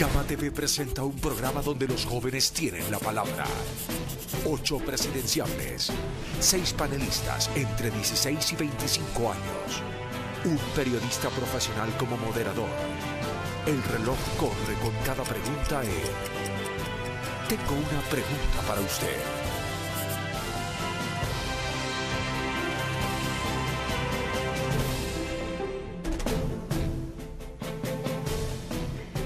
Gama TV presenta un programa donde los jóvenes tienen la palabra. 8 presidenciables, 6 panelistas entre 16 y 25 años, un periodista profesional como moderador. El reloj corre con cada pregunta Tengo una pregunta para usted.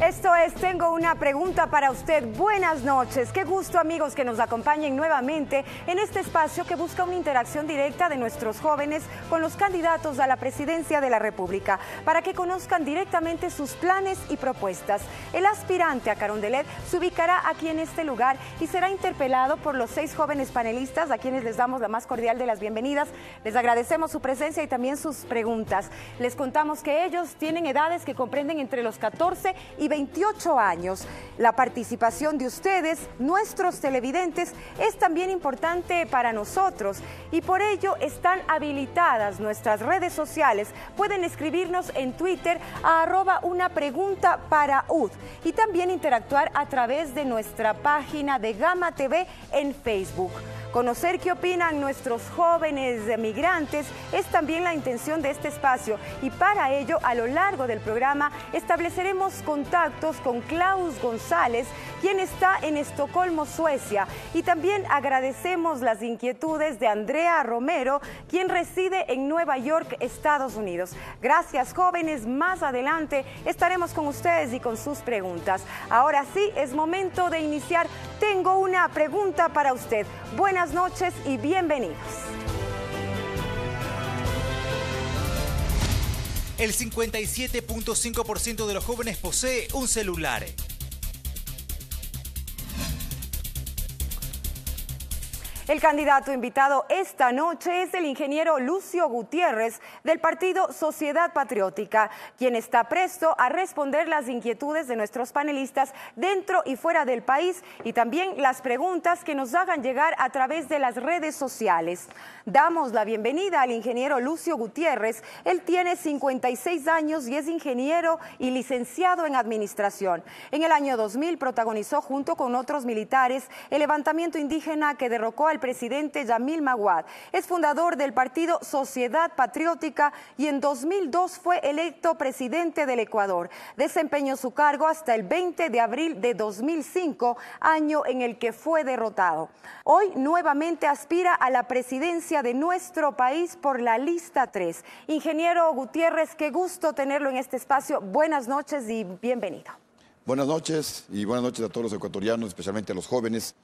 Esto es Tengo una pregunta para usted. Buenas noches. Qué gusto, amigos, que nos acompañen nuevamente en este espacio que busca una interacción directa de nuestros jóvenes con los candidatos a la presidencia de la República para que conozcan directamente sus planes y propuestas. El aspirante a Carondelet se ubicará aquí en este lugar y será interpelado por los 6 jóvenes panelistas a quienes les damos la más cordial de las bienvenidas. Les agradecemos su presencia y también sus preguntas. Les contamos que ellos tienen edades que comprenden entre los 14 y 28 años. La participación de ustedes, nuestros televidentes, es también importante para nosotros y por ello están habilitadas nuestras redes sociales. Pueden escribirnos en Twitter a @unapreguntaparaud y también interactuar a través de nuestra página de Gama TV en Facebook. Conocer qué opinan nuestros jóvenes migrantes es también la intención de este espacio y para ello a lo largo del programa estableceremos contactos con Klaus González, quien está en Estocolmo, Suecia, y también agradecemos las inquietudes de Andrea Romero, quien reside en Nueva York, Estados Unidos. Gracias, jóvenes. Más adelante estaremos con ustedes y con sus preguntas. Ahora sí, es momento de iniciar. Tengo una pregunta para usted. Buenas noches y bienvenidos. El 57.5% de los jóvenes posee un celular. El candidato invitado esta noche es el ingeniero Lucio Gutiérrez del partido Sociedad Patriótica, quien está presto a responder las inquietudes de nuestros panelistas dentro y fuera del país y también las preguntas que nos hagan llegar a través de las redes sociales. Damos la bienvenida al ingeniero Lucio Gutiérrez. Él tiene 56 años y es ingeniero y licenciado en administración. En el año 2000 protagonizó junto con otros militares el levantamiento indígena que derrocó al presidente Yamil Maguad. Es fundador del partido Sociedad Patriótica y en 2002 fue electo presidente del Ecuador. Desempeñó su cargo hasta el 20 de abril de 2005, año en el que fue derrotado. Hoy nuevamente aspira a la presidencia de nuestro país por la lista 3. Ingeniero Gutiérrez, qué gusto tenerlo en este espacio. Buenas noches y bienvenido. Buenas noches y buenas noches a todos los ecuatorianos, especialmente a los jóvenes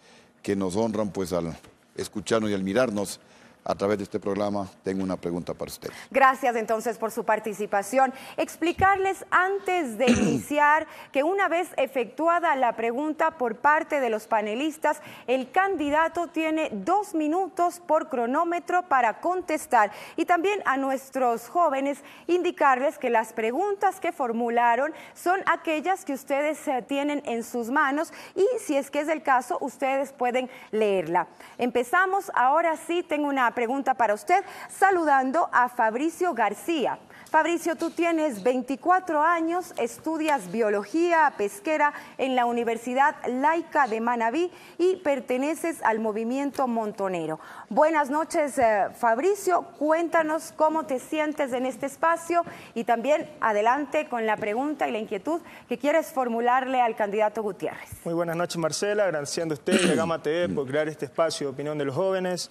que nos honran pues al escucharnos y al mirarnos a través de este programa. Tengo una pregunta para usted. Gracias entonces por su participación. Explicarles antes de iniciar que una vez efectuada la pregunta por parte de los panelistas, el candidato tiene 2 minutos por cronómetro para contestar y también a nuestros jóvenes indicarles que las preguntas que formularon son aquellas que ustedes tienen en sus manos y si es que es el caso, ustedes pueden leerla. Empezamos, ahora sí tengo una pregunta para usted, saludando a Fabricio García. Fabricio, tú tienes 24 años, estudias biología pesquera en la Universidad Laica de Manabí y perteneces al movimiento montonero. Buenas noches, Fabricio. Cuéntanos cómo te sientes en este espacio y también adelante con la pregunta y la inquietud que quieres formularle al candidato Gutiérrez. Muy buenas noches, Marcela. Agradeciendo a usted y a Gama TV por crear este espacio de opinión de los jóvenes.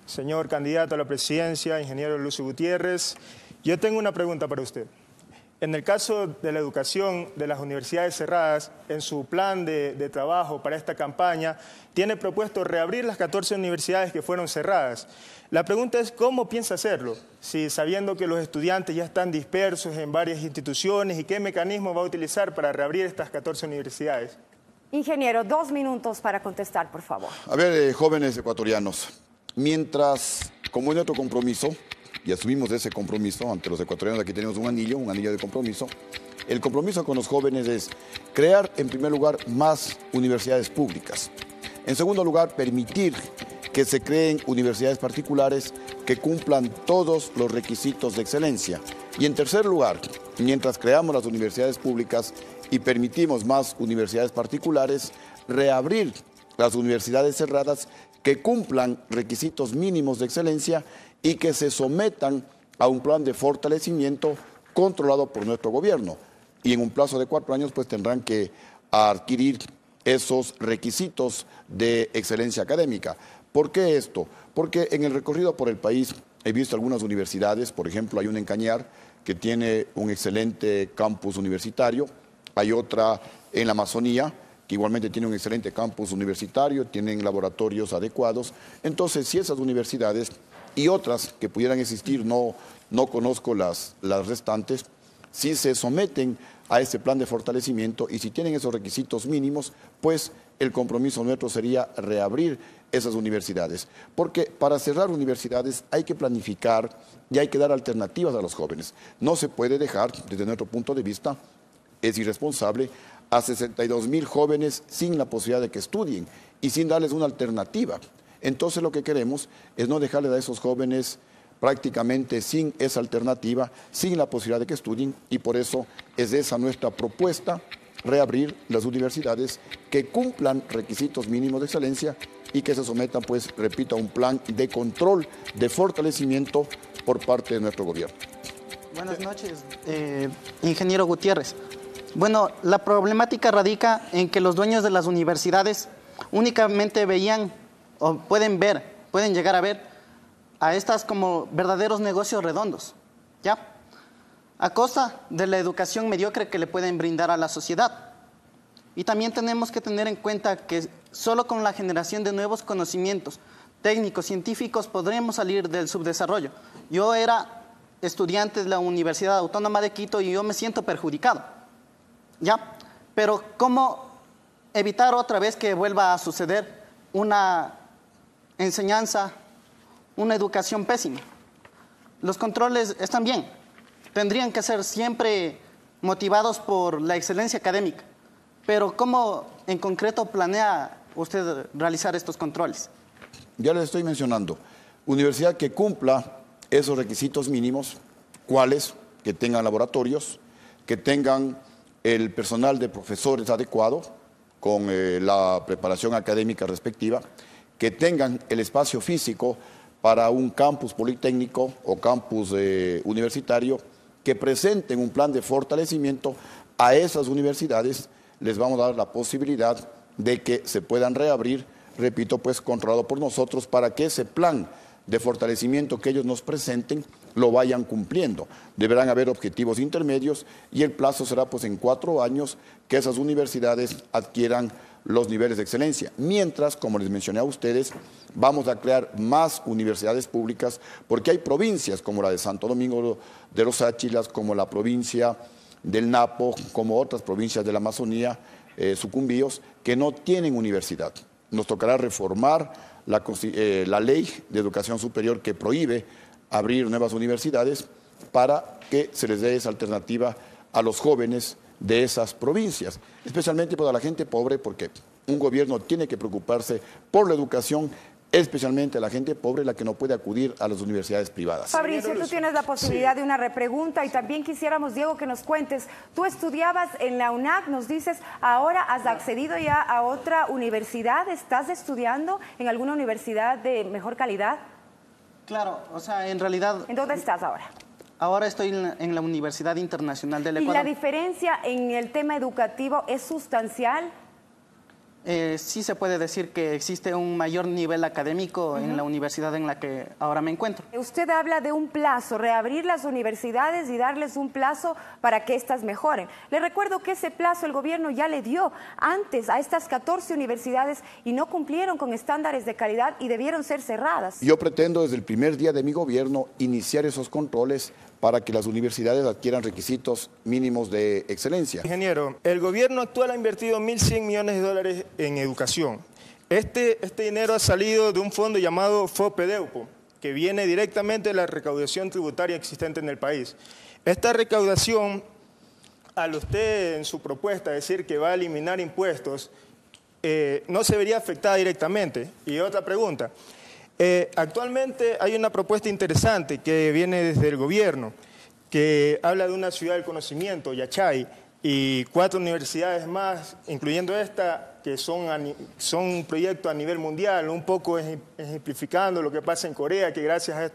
Señor candidato a la presidencia, ingeniero Lucio Gutiérrez, yo tengo una pregunta para usted. En el caso de la educación de las universidades cerradas, en su plan de trabajo para esta campaña, tiene propuesto reabrir las 14 universidades que fueron cerradas. La pregunta es, ¿cómo piensa hacerlo? Si sabiendo que los estudiantes ya están dispersos en varias instituciones, ¿y qué mecanismo va a utilizar para reabrir estas 14 universidades? Ingeniero, 2 minutos para contestar, por favor. A ver, jóvenes ecuatorianos, mientras, como es nuestro compromiso, y asumimos ese compromiso ante los ecuatorianos, aquí tenemos un anillo de compromiso. El compromiso con los jóvenes es crear, en primer lugar, más universidades públicas. En segundo lugar, permitir que se creen universidades particulares que cumplan todos los requisitos de excelencia. Y en tercer lugar, mientras creamos las universidades públicas, y permitimos más universidades particulares, reabrir las universidades cerradas que cumplan requisitos mínimos de excelencia y que se sometan a un plan de fortalecimiento controlado por nuestro gobierno. Y en un plazo de 4 años pues tendrán que adquirir esos requisitos de excelencia académica. ¿Por qué esto? Porque en el recorrido por el país he visto algunas universidades, por ejemplo, hay una en Cañar que tiene un excelente campus universitario, hay otra en la Amazonía que igualmente tiene un excelente campus universitario, tienen laboratorios adecuados. Entonces, si esas universidades y otras que pudieran existir, no conozco las restantes, si se someten a este plan de fortalecimiento y si tienen esos requisitos mínimos, pues el compromiso nuestro sería reabrir esas universidades. Porque para cerrar universidades hay que planificar y hay que dar alternativas a los jóvenes. No se puede dejar, desde nuestro punto de vista, es irresponsable, a 62,000 jóvenes sin la posibilidad de que estudien y sin darles una alternativa. Entonces lo que queremos es no dejarles a esos jóvenes prácticamente sin esa alternativa, sin la posibilidad de que estudien, y por eso es esa nuestra propuesta, reabrir las universidades que cumplan requisitos mínimos de excelencia y que se sometan, pues, repito, a un plan de control, de fortalecimiento por parte de nuestro gobierno. Buenas noches, ingeniero Gutiérrez. Bueno, la problemática radica en que los dueños de las universidades únicamente veían o pueden llegar a ver a estas como verdaderos negocios redondos, ¿ya? A costa de la educación mediocre que le pueden brindar a la sociedad. Y también tenemos que tener en cuenta que solo con la generación de nuevos conocimientos técnicos, científicos, podremos salir del subdesarrollo. Yo era estudiante de la Universidad Autónoma de Quito y yo me siento perjudicado, ¿ya? Pero ¿cómo evitar otra vez que vuelva a suceder una enseñanza, una educación pésima? Los controles están bien, tendrían que ser siempre motivados por la excelencia académica, pero ¿cómo en concreto planea usted realizar estos controles? Ya les estoy mencionando, universidad que cumpla esos requisitos mínimos, ¿cuáles? Que tengan laboratorios, que tengan el personal de profesores adecuado, con la preparación académica respectiva, que tengan el espacio físico para un campus politécnico o campus universitario, que presenten un plan de fortalecimiento. A esas universidades les vamos a dar la posibilidad de que se puedan reabrir, repito, pues controlado por nosotros, para que ese plan de fortalecimiento que ellos nos presenten lo vayan cumpliendo. Deberán haber objetivos intermedios y el plazo será pues en 4 años que esas universidades adquieran los niveles de excelencia. Mientras, como les mencioné a ustedes, vamos a crear más universidades públicas porque hay provincias como la de Santo Domingo de los Áchilas, como la provincia del Napo, como otras provincias de la Amazonía, Sucumbíos, que no tienen universidad. Nos tocará reformar la ley de educación superior que prohíbe abrir nuevas universidades para que se les dé esa alternativa a los jóvenes de esas provincias, especialmente para la gente pobre, porque un gobierno tiene que preocuparse por la educación, especialmente a la gente pobre, la que no puede acudir a las universidades privadas. Fabricio, tú tienes la posibilidad de una repregunta y también quisiéramos, Diego, que nos cuentes. Tú estudiabas en la UNAC, nos dices, ahora has accedido ya a otra universidad. ¿Estás estudiando en alguna universidad de mejor calidad? Claro, o sea, en realidad... ¿En dónde estás ahora? Ahora estoy en la Universidad Internacional del Ecuador. ¿Y la diferencia en el tema educativo es sustancial? Sí se puede decir que existe un mayor nivel académico en la universidad en la que ahora me encuentro. Usted habla de un plazo, reabrir las universidades y darles un plazo para que éstas mejoren. Le recuerdo que ese plazo el gobierno ya le dio antes a estas 14 universidades y no cumplieron con estándares de calidad y debieron ser cerradas. Yo pretendo desde el primer día de mi gobierno iniciar esos controles para que las universidades adquieran requisitos mínimos de excelencia. Ingeniero, el gobierno actual ha invertido 1.100 millones de dólares en educación. Este dinero ha salido de un fondo llamado FOPEDEUPO, que viene directamente de la recaudación tributaria existente en el país. Esta recaudación, al usted en su propuesta decir que va a eliminar impuestos, no se vería afectada directamente. Y otra pregunta. Actualmente hay una propuesta interesante que viene desde el gobierno, que habla de una ciudad del conocimiento, Yachay, y 4 universidades más, incluyendo esta, que son un proyecto a nivel mundial, un poco ejemplificando lo que pasa en Corea, que gracias a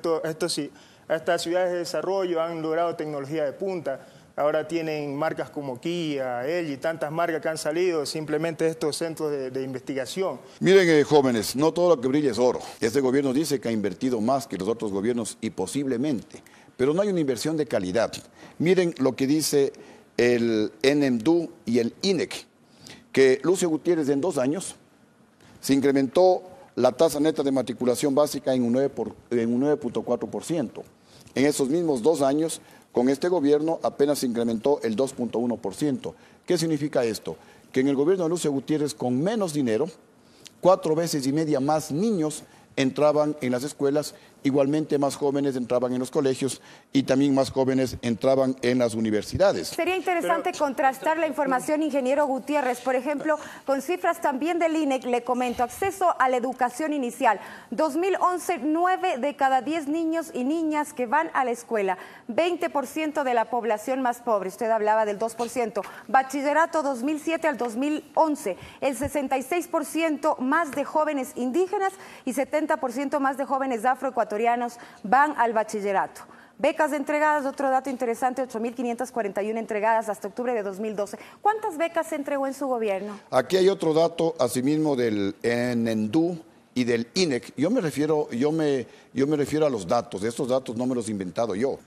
estas ciudades de desarrollo han logrado tecnología de punta. Ahora tienen marcas como Kia, LG, tantas marcas que han salido simplemente de estos centros de investigación. Miren, jóvenes, no todo lo que brilla es oro. Este gobierno dice que ha invertido más que los otros gobiernos y posiblemente, pero no hay una inversión de calidad. Miren lo que dice el NMDU y el INEC, que Lucio Gutiérrez en 2 años se incrementó la tasa neta de matriculación básica en un 9.4%. En esos mismos 2 años, con este gobierno apenas se incrementó el 2.1%. ¿Qué significa esto? Que en el gobierno de Lucio Gutiérrez, con menos dinero, 4 veces y media más niños entraban en las escuelas, igualmente más jóvenes entraban en los colegios y también más jóvenes entraban en las universidades. Sería interesante contrastar la información, ingeniero Gutiérrez, por ejemplo, con cifras también del INEC, le comento, acceso a la educación inicial. 2011, 9 de cada 10 niños y niñas que van a la escuela, 20% de la población más pobre, usted hablaba del 2%. Bachillerato 2007 al 2011, el 66% más de jóvenes indígenas y 70% más de jóvenes afroecuatorianos van al bachillerato. Becas entregadas, otro dato interesante, 8.541 entregadas hasta octubre de 2012. ¿Cuántas becas se entregó en su gobierno? Aquí hay otro dato, asimismo, del NMDU y del INEC. Yo me refiero a los datos, estos datos no me los he inventado yo.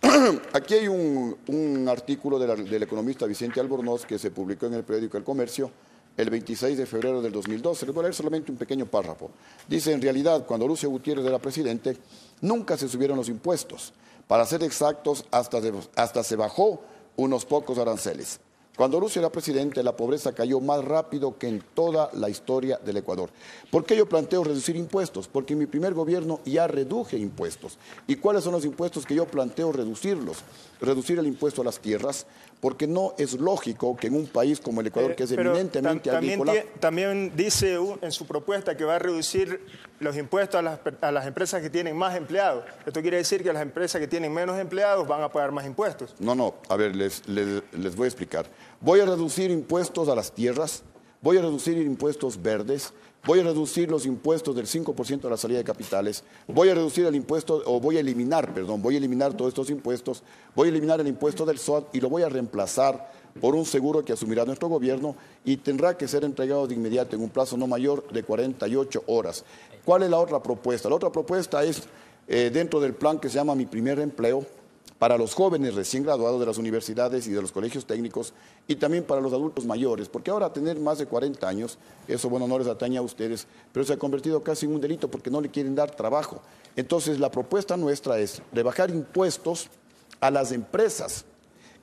Aquí hay un artículo del economista Vicente Albornoz que se publicó en el periódico El Comercio el 26 de febrero del 2012. Les voy a leer solamente un pequeño párrafo. Dice, en realidad, cuando Lucio Gutiérrez era presidente, nunca se subieron los impuestos. Para ser exactos, hasta se bajó unos pocos aranceles. Cuando Lucio era presidente, la pobreza cayó más rápido que en toda la historia del Ecuador. ¿Por qué yo planteo reducir impuestos? Porque en mi primer gobierno ya reduje impuestos. ¿Y cuáles son los impuestos que yo planteo reducirlos? Reducir el impuesto a las tierras, porque no es lógico que en un país como el Ecuador, que es eminentemente agrícola... También dice en su propuesta que va a reducir los impuestos a las empresas que tienen más empleados. Esto quiere decir que las empresas que tienen menos empleados van a pagar más impuestos. No, a ver, les voy a explicar. Voy a reducir impuestos a las tierras, voy a reducir impuestos verdes, voy a reducir los impuestos del 5% de la salida de capitales, voy a reducir el impuesto, o voy a eliminar todos estos impuestos, voy a eliminar el impuesto del SOAT y lo voy a reemplazar por un seguro que asumirá nuestro gobierno y tendrá que ser entregado de inmediato en un plazo no mayor de 48 horas. ¿Cuál es la otra propuesta? La otra propuesta es dentro del plan que se llama Mi Primer Empleo, para los jóvenes recién graduados de las universidades y de los colegios técnicos y también para los adultos mayores, porque ahora tener más de 40 años, eso bueno no les atañe a ustedes, pero se ha convertido casi en un delito porque no le quieren dar trabajo. Entonces la propuesta nuestra es rebajar impuestos a las empresas,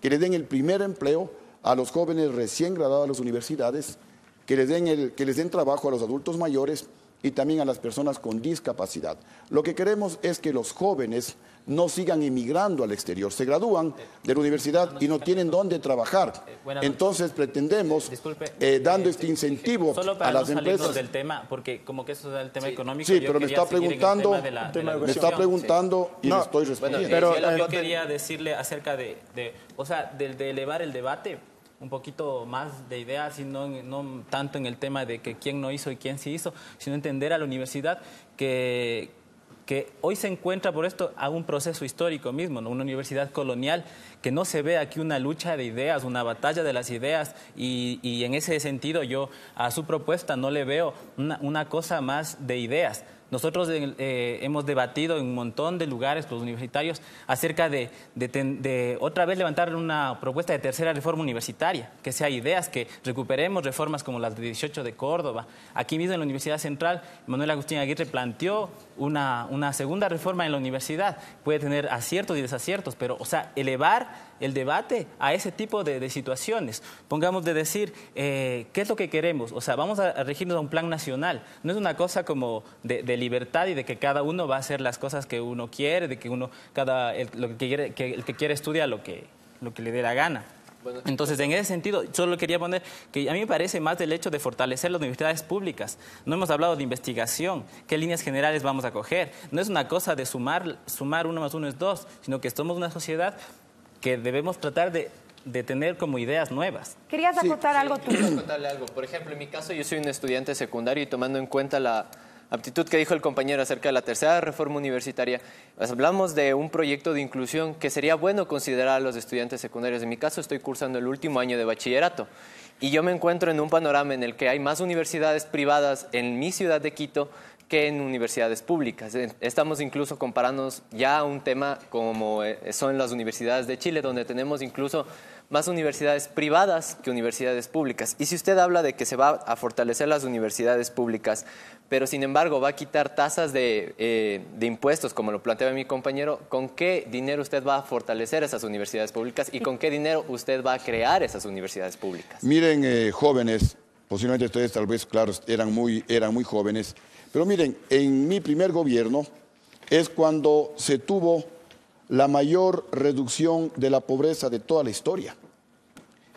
que le den el primer empleo a los jóvenes recién graduados de las universidades, que les den trabajo a los adultos mayores y también a las personas con discapacidad. Lo que queremos es que los jóvenes no sigan emigrando al exterior. Se gradúan de la universidad y no tienen dónde trabajar. Entonces pretendemos, dando este incentivo a las empresas... del tema, porque como que eso es el tema económico... Sí, pero me está preguntando y le estoy respondiendo. Pero yo quería decirle acerca de elevar el debate un poquito más de ideas y no tanto en el tema de que quién no hizo y quién sí hizo, sino entender a la universidad que hoy se encuentra por esto a un proceso histórico mismo, ¿no? Una universidad colonial, que no se ve aquí una lucha de ideas, una batalla de las ideas y en ese sentido yo a su propuesta no le veo una cosa más de ideas. Nosotros hemos debatido en un montón de lugares, los universitarios, acerca de otra vez levantar una propuesta de tercera reforma universitaria, que sea ideas, que recuperemos reformas como las de 18 de Córdoba. Aquí mismo en la Universidad Central, Manuel Agustín Aguirre planteó una segunda reforma en la universidad. Puede tener aciertos y desaciertos, pero, elevar el debate a ese tipo de situaciones. Pongamos de decir, ¿qué es lo que queremos? Vamos a regirnos a un plan nacional. No es una cosa como de libertad y de que cada uno va a hacer las cosas que uno quiere, de que el que quiere estudia lo que le dé la gana. Entonces, en ese sentido, solo quería poner que a mí me parece más del hecho de fortalecer las universidades públicas. No hemos hablado de investigación, qué líneas generales vamos a coger. No es una cosa de sumar 1 más 1 es 2, sino que somos una sociedad que debemos tratar de de tener como ideas nuevas. ¿Querías acotar algo tú? Quiero contarle algo. Por ejemplo, en mi caso yo soy un estudiante secundario y tomando en cuenta la aptitud que dijo el compañero acerca de la tercera reforma universitaria, pues hablamos de un proyecto de inclusión que sería bueno considerar a los estudiantes secundarios. En mi caso estoy cursando el último año de bachillerato y yo me encuentro en un panorama en el que hay más universidades privadas en mi ciudad de Quito que en universidades públicas. Estamos incluso comparándonos ya a un tema como son las universidades de Chile, donde tenemos incluso más universidades privadas que universidades públicas. Y si usted habla de que se va a fortalecer las universidades públicas, pero sin embargo va a quitar tasas de impuestos, como lo planteaba mi compañero, ¿con qué dinero usted va a fortalecer esas universidades públicas y con qué dinero usted va a crear esas universidades públicas? Miren, jóvenes, posiblemente ustedes tal vez, claro, eran muy jóvenes, pero miren, en mi primer gobierno es cuando se tuvo la mayor reducción de la pobreza de toda la historia.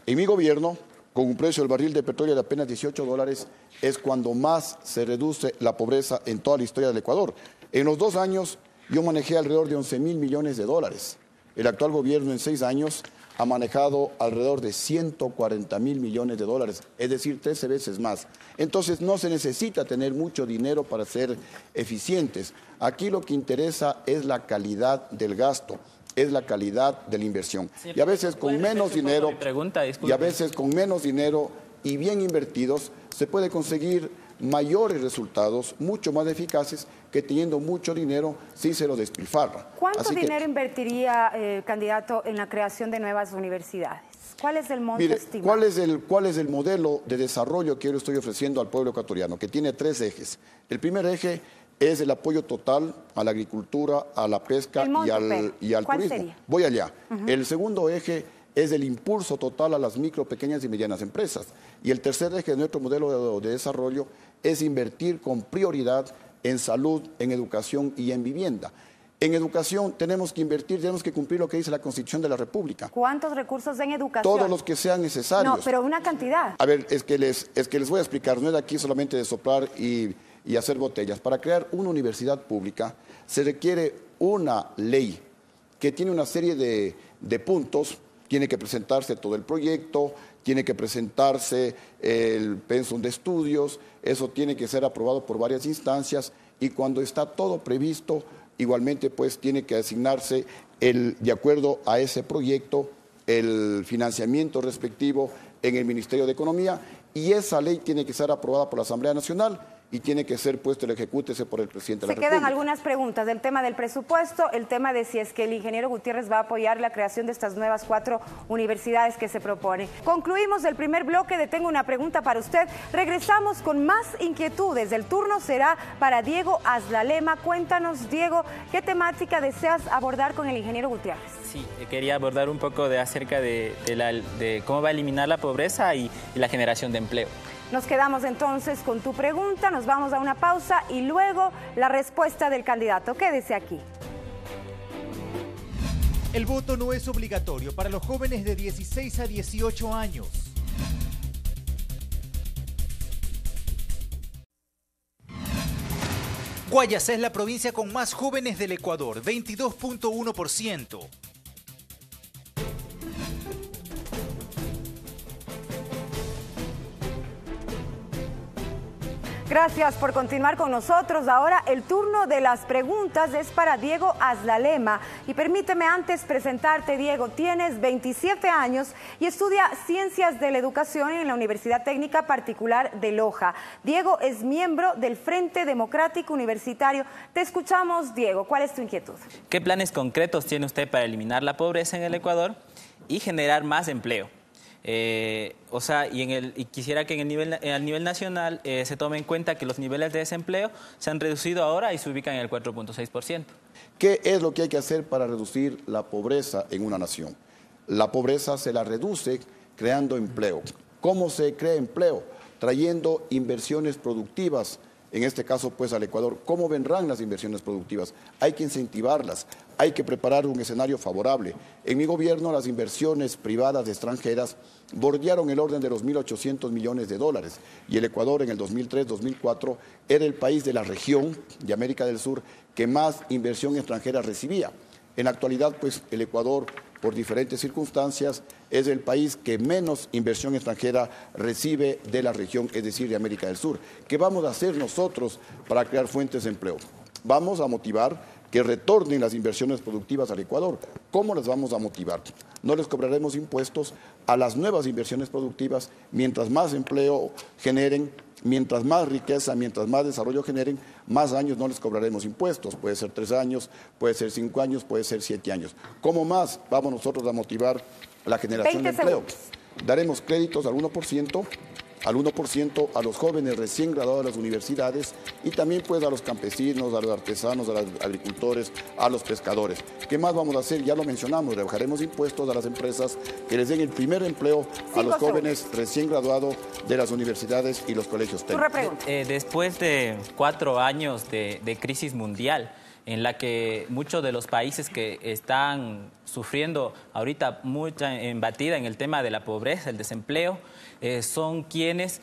En mi gobierno, con un precio del barril de petróleo de apenas $18, es cuando más se reduce la pobreza en toda la historia del Ecuador. En los 2 años yo manejé alrededor de 11.000 millones de dólares. El actual gobierno en 6 años ha manejado alrededor de 140.000 millones de dólares, es decir, 13 veces más. Entonces no se necesita tener mucho dinero para ser eficientes. Aquí lo que interesa es la calidad del gasto, es la calidad de la inversión. Y a veces con menos dinero, y bien invertidos, se puede conseguir mayores resultados, mucho más eficaces, que teniendo mucho dinero sí se lo despilfarra. ¿Cuánto dinero invertiría, candidato, en la creación de nuevas universidades? ¿Cuál es el monto estimado? ¿Cuál es el modelo de desarrollo que yo le estoy ofreciendo al pueblo ecuatoriano? Que tiene 3 ejes. El primer eje es el apoyo total a la agricultura, a la pesca y al turismo. Sería? Voy allá. El segundo eje es el impulso total a las micro, pequeñas y medianas empresas. Y el tercer eje de nuestro modelo de desarrollo es invertir con prioridad en salud, en educación y en vivienda. En educación tenemos que invertir, tenemos que cumplir lo que dice la Constitución de la República. ¿Cuántos recursos en educación? Todos los que sean necesarios. No, pero una cantidad. A ver, es que les voy a explicar, no es aquí solamente de soplar y hacer botellas. Para crear una universidad pública se requiere una ley que tiene una serie de puntos. Tiene que presentarse todo el proyecto, tiene que presentarse el pensum de estudios, eso tiene que ser aprobado por varias instancias y cuando está todo previsto, igualmente pues tiene que asignarse de acuerdo a ese proyecto el financiamiento respectivo en el Ministerio de Economía y esa ley tiene que ser aprobada por la Asamblea Nacional y tiene que ser puesto el ejecútese por el presidente de la República. Se quedan algunas preguntas del tema del presupuesto, el tema de si es que el ingeniero Gutiérrez va a apoyar la creación de estas nuevas 4 universidades que se propone. Concluimos el primer bloque de Tengo una pregunta para usted. Regresamos con más inquietudes. El turno será para Diego Aslalema. Cuéntanos, Diego, ¿qué temática deseas abordar con el ingeniero Gutiérrez? Sí, quería abordar un poco acerca de cómo va a eliminar la pobreza y la generación de empleo. Nos quedamos entonces con tu pregunta, nos vamos a una pausa y luego la respuesta del candidato. Quédese aquí. El voto no es obligatorio para los jóvenes de 16 a 18 años. Guayas es la provincia con más jóvenes del Ecuador, 22.1%. Gracias por continuar con nosotros. Ahora el turno de las preguntas es para Diego Aslalema. Y permíteme antes presentarte, Diego. Tienes 27 años y estudia Ciencias de la Educación en la Universidad Técnica Particular de Loja. Diego es miembro del Frente Democrático Universitario. Te escuchamos, Diego. ¿Cuál es tu inquietud? ¿Qué planes concretos tiene usted para eliminar la pobreza en el Ecuador y generar más empleo? Quisiera que a nivel nacional se tome en cuenta que los niveles de desempleo se han reducido ahora y se ubican en el 4.6%. ¿Qué es lo que hay que hacer para reducir la pobreza en una nación? La pobreza se la reduce creando empleo. ¿Cómo se crea empleo? Trayendo inversiones productivas, en este caso pues al Ecuador. ¿Cómo vendrán las inversiones productivas? Hay que incentivarlas, hay que preparar un escenario favorable. En mi gobierno las inversiones privadas extranjeras bordearon el orden de los 1.800 millones de dólares y el Ecuador en el 2003-2004 era el país de la región de América del Sur que más inversión extranjera recibía. En la actualidad, pues el Ecuador, por diferentes circunstancias, es el país que menos inversión extranjera recibe de la región, es decir, de América del Sur. ¿Qué vamos a hacer nosotros para crear fuentes de empleo? Vamos a motivar que retornen las inversiones productivas al Ecuador. ¿Cómo las vamos a motivar? No les cobraremos impuestos a las nuevas inversiones productivas. Mientras más empleo generen, mientras más riqueza, mientras más desarrollo generen, más años no les cobraremos impuestos. Puede ser 3 años, puede ser 5 años, puede ser 7 años. ¿Cómo más vamos nosotros a motivar la generación de empleo? Daremos créditos al 1%, a los jóvenes recién graduados de las universidades y también pues a los campesinos, a los artesanos, a los agricultores, a los pescadores. ¿Qué más vamos a hacer? Ya lo mencionamos, rebajaremos impuestos a las empresas que les den el primer empleo a los jóvenes recién graduados de las universidades y los colegios técnicos. Después de 4 años de crisis mundial, en la que muchos de los países que están sufriendo ahorita mucha embatida en el tema de la pobreza, el desempleo, son quienes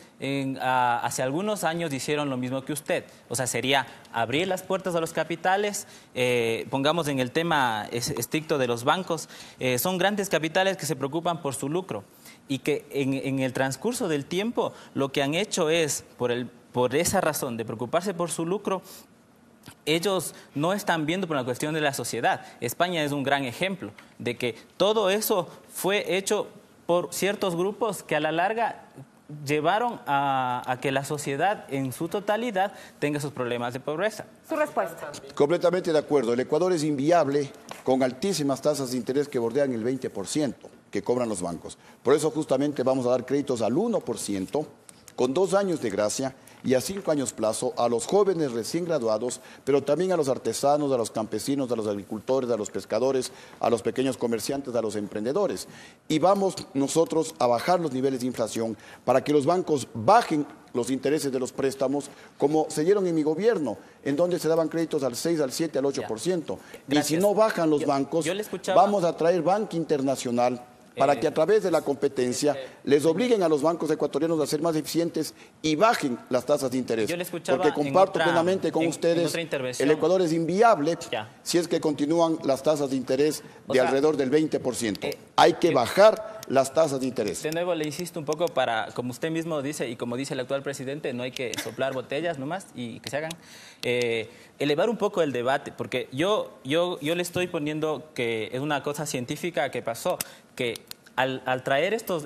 hace algunos años hicieron lo mismo que usted. O sea, sería abrir las puertas a los capitales, pongamos en el tema estricto de los bancos, son grandes capitales que se preocupan por su lucro y que en el transcurso del tiempo lo que han hecho es, por esa razón de preocuparse por su lucro, ellos no están viendo por la cuestión de la sociedad. España es un gran ejemplo de que todo eso fue hecho por ciertos grupos que a la larga llevaron a que la sociedad en su totalidad tenga sus problemas de pobreza. Su respuesta. Completamente de acuerdo. El Ecuador es inviable con altísimas tasas de interés que bordean el 20% que cobran los bancos. Por eso justamente vamos a dar créditos al 1% con 2 años de gracia y a 5 años plazo a los jóvenes recién graduados, pero también a los artesanos, a los campesinos, a los agricultores, a los pescadores, a los pequeños comerciantes, a los emprendedores. Y vamos nosotros a bajar los niveles de inflación para que los bancos bajen los intereses de los préstamos, como se dieron en mi gobierno, en donde se daban créditos al 6, al 7, al 8%. Y si no bajan los bancos, vamos a traer banca internacional para que a través de la competencia les obliguen a los bancos ecuatorianos a ser más eficientes y bajen las tasas de interés. Porque comparto plenamente con ustedes, el Ecuador es inviable si es que continúan las tasas de interés de alrededor del 20%. Hay que bajar las tasas de interés. De nuevo le insisto un poco para, como usted mismo dice y como dice el actual presidente, no hay que soplar botellas nomás y que se hagan, elevar un poco el debate, porque yo le estoy poniendo que es una cosa científica que pasó, que al traer estos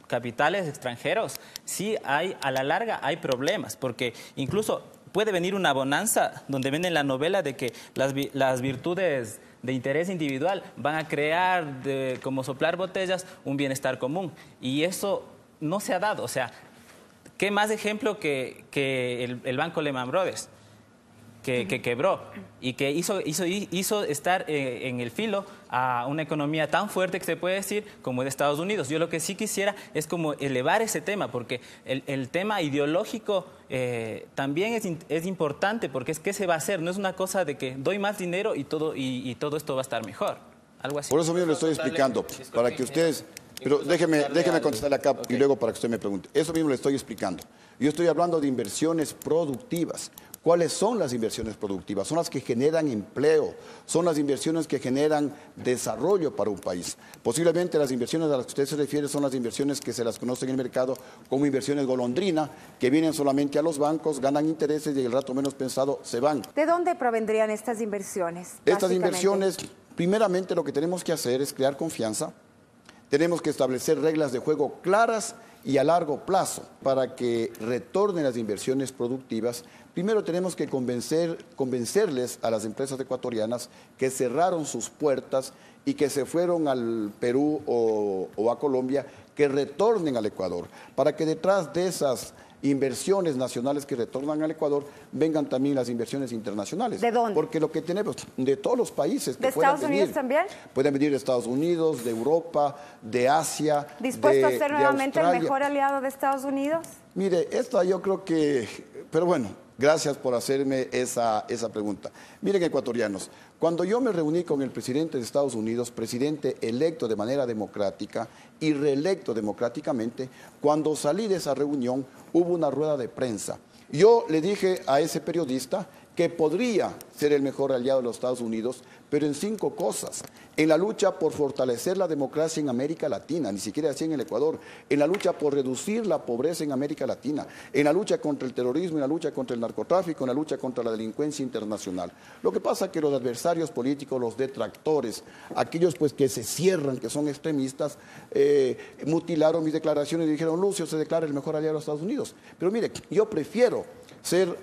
capitales extranjeros, sí hay, a la larga hay problemas, porque incluso puede venir una bonanza donde viene la novela de que las virtudes de interés individual van a crear, como soplar botellas, un bienestar común. Y eso no se ha dado. O sea, ¿qué más ejemplo que el banco Lehman Brothers? Que quebró y que hizo estar en el filo a una economía tan fuerte que se puede decir como de Estados Unidos. Yo lo que sí quisiera es como elevar ese tema, porque el tema ideológico también es importante, porque es que se va a hacer, no es una cosa de que doy más dinero y todo esto va a estar mejor, algo así. Por eso mismo le estoy explicando, para que ustedes... Pero déjeme contestarle acá y luego para que usted me pregunte. Eso mismo le estoy explicando. Yo estoy hablando de inversiones productivas. ¿Cuáles son las inversiones productivas? Son las que generan empleo, son las inversiones que generan desarrollo para un país. Posiblemente las inversiones a las que usted se refiere son las inversiones que se las conoce en el mercado como inversiones golondrina, que vienen solamente a los bancos, ganan intereses y el rato menos pensado se van. ¿De dónde provendrían estas inversiones? Estas inversiones, primeramente lo que tenemos que hacer es crear confianza. Tenemos que establecer reglas de juego claras y a largo plazo para que retornen las inversiones productivas. Primero tenemos que convencerles a las empresas ecuatorianas que cerraron sus puertas y que se fueron al Perú o a Colombia, que retornen al Ecuador, para que detrás de esas inversiones nacionales que retornan al Ecuador vengan también las inversiones internacionales. ¿De dónde? Porque lo que tenemos de todos los países que ¿De Estados Unidos también? Pueden venir de Estados Unidos, de Europa, de Asia, ¿Dispuesto a ser nuevamente Australia. el mejor aliado de Estados Unidos? Mire, esta yo creo que... Pero bueno, gracias por hacerme esa pregunta. Miren, ecuatorianos, cuando yo me reuní con el presidente de Estados Unidos, presidente electo de manera democrática y reelecto democráticamente, cuando salí de esa reunión hubo una rueda de prensa. Yo le dije a ese periodista que podría ser el mejor aliado de los Estados Unidos, pero en 5 cosas. En la lucha por fortalecer la democracia en América Latina, ni siquiera así en el Ecuador, en la lucha por reducir la pobreza en América Latina, en la lucha contra el terrorismo, en la lucha contra el narcotráfico, en la lucha contra la delincuencia internacional. Lo que pasa es que los adversarios políticos, los detractores, aquellos pues que se cierran, que son extremistas, mutilaron mis declaraciones y dijeron, Lucio se declara el mejor aliado de los Estados Unidos. Pero mire, yo prefiero ser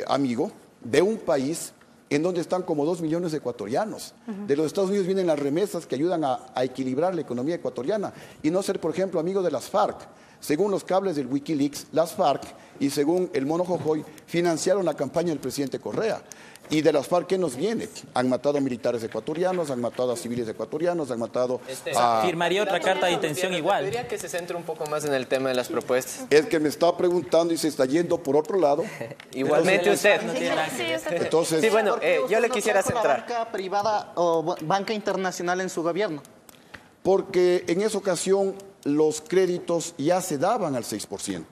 amigo de un país en donde están como 2 millones de ecuatorianos. De los Estados Unidos vienen las remesas que ayudan a equilibrar la economía ecuatoriana y no ser, por ejemplo, amigo de las FARC. Según los cables del Wikileaks, las FARC y según el Mono Jojoy financiaron la campaña del presidente Correa. Y de las FARC, ¿qué nos viene? Han matado a militares ecuatorianos, han matado a civiles ecuatorianos, han matado a... Firmaría otra carta de intención igual. Diría que se centre un poco más en el tema de las propuestas. Es que me está preguntando y se está yendo por otro lado. Igualmente usted. Entonces, sí, bueno, yo le quisiera centrar. ¿Banca privada o banca internacional en su gobierno? Porque en esa ocasión los créditos ya se daban al 6%,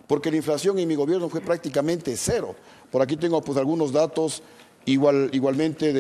porque la inflación en mi gobierno fue prácticamente 0. Por aquí tengo pues algunos datos igualmente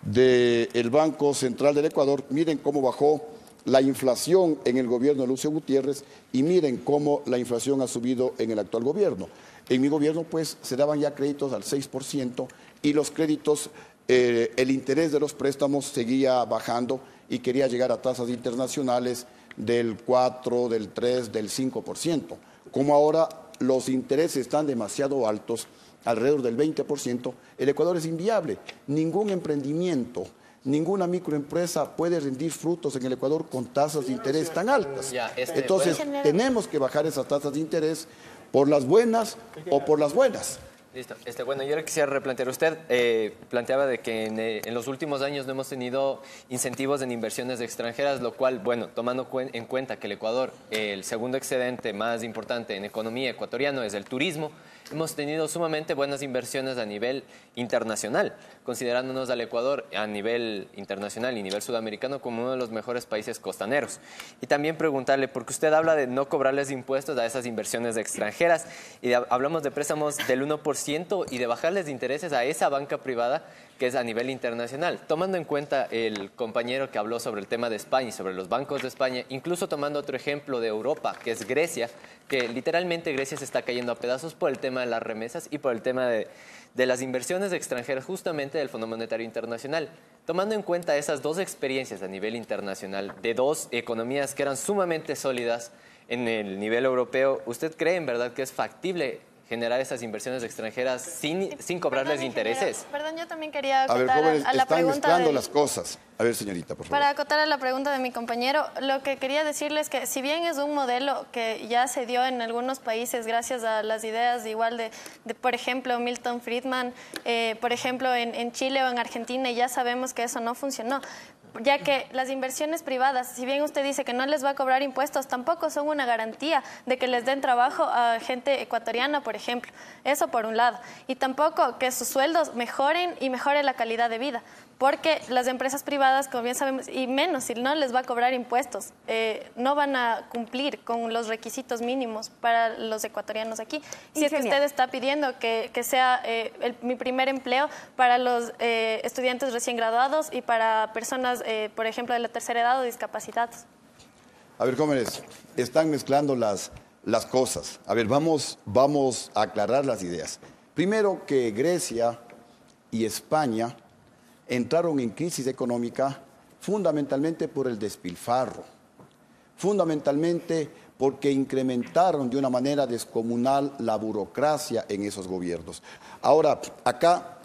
del Banco Central del Ecuador. Miren cómo bajó la inflación en el gobierno de Lucio Gutiérrez y miren cómo la inflación ha subido en el actual gobierno. En mi gobierno pues se daban ya créditos al 6% y los créditos, el interés de los préstamos seguía bajando y quería llegar a tasas internacionales del 4, del 3, del 5%. Como ahora los intereses están demasiado altos, alrededor del 20%, el Ecuador es inviable. Ningún emprendimiento, ninguna microempresa puede rendir frutos en el Ecuador con tasas de interés tan altas. Entonces, tenemos que bajar esas tasas de interés por las buenas o por las buenas. Listo. Bueno, yo le quisiera replantear. Usted planteaba de que en los últimos años no hemos tenido incentivos en inversiones extranjeras, lo cual, bueno, tomando en cuenta que el Ecuador, el segundo excedente más importante en economía ecuatoriano es el turismo, hemos tenido sumamente buenas inversiones a nivel internacional, considerándonos al Ecuador a nivel internacional y nivel sudamericano como uno de los mejores países costaneros. Y también preguntarle, porque usted habla de no cobrarles impuestos a esas inversiones extranjeras y hablamos de préstamos del 1% y de bajarles de intereses a esa banca privada que es a nivel internacional. Tomando en cuenta el compañero que habló sobre el tema de España y sobre los bancos de España, incluso tomando otro ejemplo de Europa, que es Grecia, que literalmente Grecia se está cayendo a pedazos por el tema de las remesas y por el tema de las inversiones extranjeras justamente del Fondo Monetario Internacional. Tomando en cuenta esas dos experiencias a nivel internacional de dos economías que eran sumamente sólidas en el nivel europeo, ¿usted cree en verdad que es factible generar esas inversiones extranjeras sin cobrarles intereses? Perdón, yo también quería acotar a la están pregunta mezclando las cosas. A ver, señorita, por favor. Para acotar a la pregunta de mi compañero, lo que quería decirles es que si bien es un modelo que ya se dio en algunos países gracias a las ideas igual de por ejemplo, Milton Friedman, por ejemplo, en Chile o en Argentina, y ya sabemos que eso no funcionó. Ya que las inversiones privadas, si bien usted dice que no les va a cobrar impuestos, tampoco son una garantía de que les den trabajo a gente ecuatoriana, por ejemplo. Eso por un lado. Y tampoco que sus sueldos mejoren y mejore la calidad de vida. Porque las empresas privadas, como bien sabemos, y menos si no les va a cobrar impuestos, no van a cumplir con los requisitos mínimos para los ecuatorianos aquí. Si es que usted está pidiendo que sea mi primer empleo para los estudiantes recién graduados y para personas, por ejemplo, de la tercera edad o discapacitados. A ver, jóvenes, están mezclando las cosas. A ver, vamos a aclarar las ideas. Primero, que Grecia y España entraron en crisis económica fundamentalmente por el despilfarro, fundamentalmente porque incrementaron de una manera descomunal la burocracia en esos gobiernos. Ahora, acá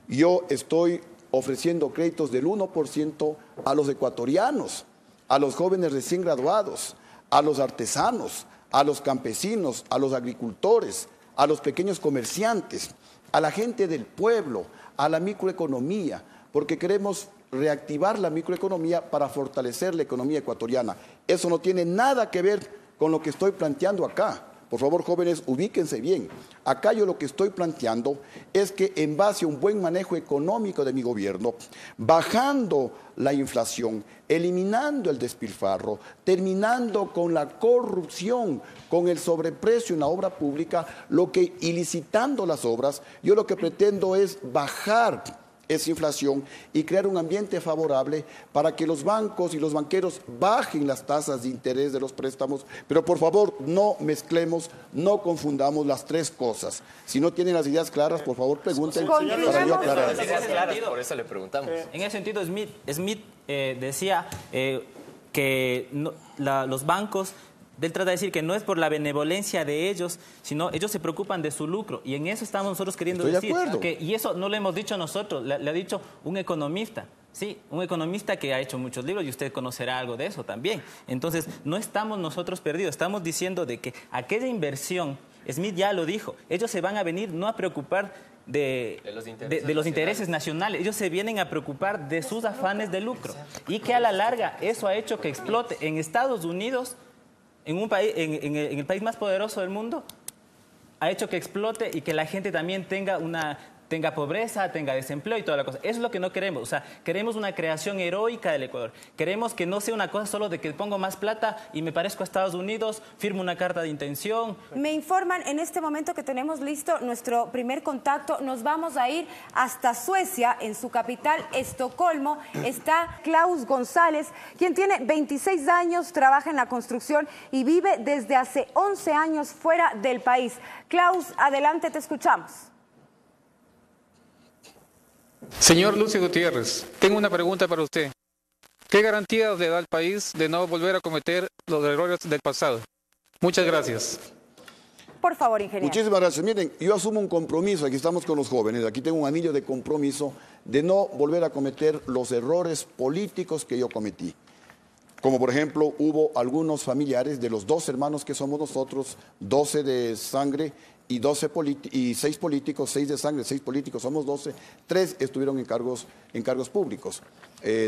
yo estoy ofreciendo créditos del 1% a los ecuatorianos, a los jóvenes recién graduados, a los artesanos, a los campesinos, a los agricultores, a los pequeños comerciantes, a la gente del pueblo, a la microeconomía, porque queremos reactivar la microeconomía para fortalecer la economía ecuatoriana. Eso no tiene nada que ver con lo que estoy planteando acá, por favor, jóvenes, ubíquense bien. Acá yo lo que estoy planteando es que en base a un buen manejo económico de mi gobierno, bajando la inflación, eliminando el despilfarro, terminando con la corrupción, con el sobreprecio en la obra pública, y licitando las obras, yo lo que pretendo es bajar esa inflación y crear un ambiente favorable para que los bancos y los banqueros bajen las tasas de interés de los préstamos, pero por favor no mezclemos, no confundamos las tres cosas. Si no tienen las ideas claras, por favor pregunten para yo aclarar. Por eso le preguntamos. En ese sentido, Smith decía que los bancos... Él trata de decir que no es por la benevolencia de ellos, sino ellos se preocupan de su lucro. Y en eso estamos nosotros queriendo decir. Y eso no lo hemos dicho nosotros, le ha dicho un economista. Sí, un economista que ha hecho muchos libros y usted conocerá algo de eso también. Entonces, no estamos nosotros perdidos. Estamos diciendo de que aquella inversión, Smith ya lo dijo, ellos se van a venir no a preocupar de los intereses nacionales. Ellos se vienen a preocupar de sus afanes de lucro. Y que a la larga eso ha hecho que explote en Estados Unidos, en el país más poderoso del mundo, ha hecho que explote y que la gente también tenga pobreza, tenga desempleo y toda la cosa. Eso es lo que no queremos. O sea, queremos una creación heroica del Ecuador. Queremos que no sea una cosa solo de que pongo más plata y me parezco a Estados Unidos, firmo una carta de intención. Me informan en este momento que tenemos listo nuestro primer contacto. Nos vamos a ir hasta Suecia, en su capital, Estocolmo. Está Klaus González, quien tiene 26 años, trabaja en la construcción y vive desde hace 11 años fuera del país. Klaus, adelante, te escuchamos. Señor Lucio Gutiérrez, tengo una pregunta para usted. ¿Qué garantías le da al país de no volver a cometer los errores del pasado? Muchas gracias. Por favor, ingeniero. Muchísimas gracias. Miren, yo asumo un compromiso, aquí estamos con los jóvenes, aquí tengo un anillo de compromiso de no volver a cometer los errores políticos que yo cometí. Como por ejemplo, hubo algunos familiares de los 2 hermanos que somos nosotros, 12 de sangre y 6 políticos, 6 de sangre, 6 políticos, somos 12, 3 estuvieron en cargos públicos.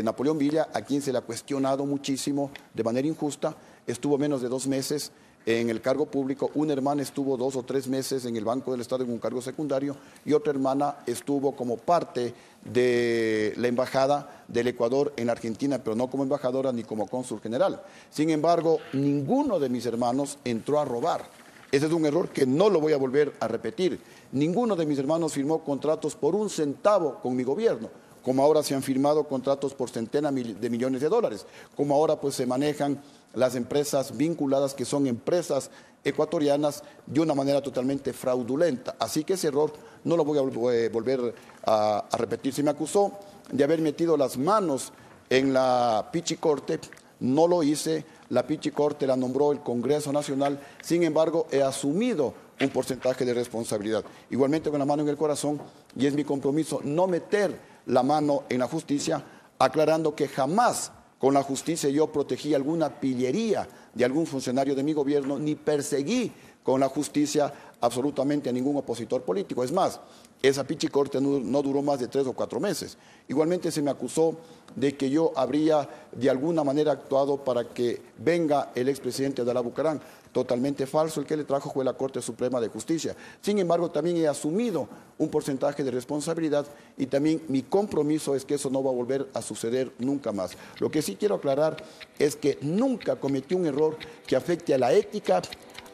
Napoleón Villa, a quien se le ha cuestionado muchísimo de manera injusta, estuvo menos de 2 meses en el cargo público. Una hermana estuvo 2 o 3 meses en el Banco del Estado en un cargo secundario y otra hermana estuvo como parte de la embajada del Ecuador en Argentina, pero no como embajadora ni como cónsul general. Sin embargo, ninguno de mis hermanos entró a robar. Ese es un error que no lo voy a volver a repetir. Ninguno de mis hermanos firmó contratos por 1 centavo con mi gobierno, como ahora se han firmado contratos por centenas de millones de dólares, como ahora pues se manejan las empresas vinculadas, que son empresas ecuatorianas, de una manera totalmente fraudulenta. Así que ese error no lo voy a volver a repetir. Se me acusó de haber metido las manos en la Pichicorte. No lo hice, la Pichicorte la nombró el Congreso Nacional, sin embargo he asumido un porcentaje de responsabilidad. Igualmente con la mano en el corazón, y es mi compromiso no meter la mano en la justicia, aclarando que jamás con la justicia yo protegí alguna pillería de algún funcionario de mi gobierno, ni perseguí con la justicia absolutamente a ningún opositor político. Es más, esa Pichicorte no duró más de 3 o 4 meses. Igualmente se me acusó de que yo habría de alguna manera actuado para que venga el expresidente de la Bucarán. Totalmente falso. El que le trajo fue la Corte Suprema de Justicia. Sin embargo, también he asumido un porcentaje de responsabilidad y también mi compromiso es que eso no va a volver a suceder nunca más. Lo que sí quiero aclarar es que nunca cometí un error que afecte a la ética,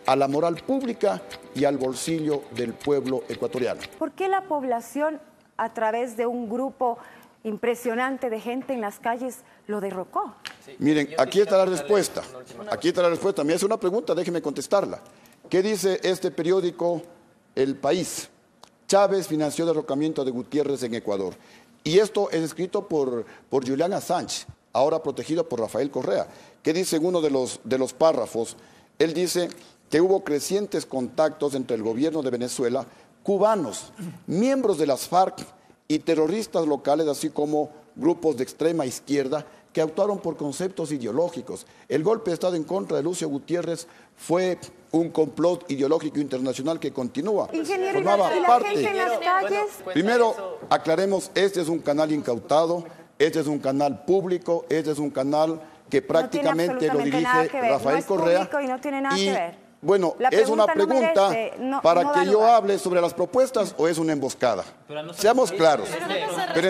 a la moral pública y al bolsillo del pueblo ecuatoriano. ¿Por qué la población, a través de un grupo impresionante de gente en las calles, lo derrocó? Miren, aquí está la respuesta. Aquí está la respuesta. Me hace una pregunta, déjeme contestarla. ¿Qué dice este periódico El País? Chávez financió derrocamiento de Gutiérrez en Ecuador. Y esto es escrito por Julian Assange, ahora protegido por Rafael Correa. ¿Qué dice en uno de los párrafos? Él dice que hubo crecientes contactos entre el gobierno de Venezuela, cubanos, miembros de las FARC y terroristas locales, así como grupos de extrema izquierda que actuaron por conceptos ideológicos. El golpe de Estado en contra de Lucio Gutiérrez fue un complot ideológico internacional que continúa. Ingeniero, Formaba ¿y la parte. gente en las calles? Primero, aclaremos, este es un canal incautado, este es un canal público, este es un canal que prácticamente lo dirige Rafael Correa. Y no tiene nada que ver. Bueno, ¿es una pregunta para que yo hable sobre las propuestas o es una emboscada? Seamos claros. Pero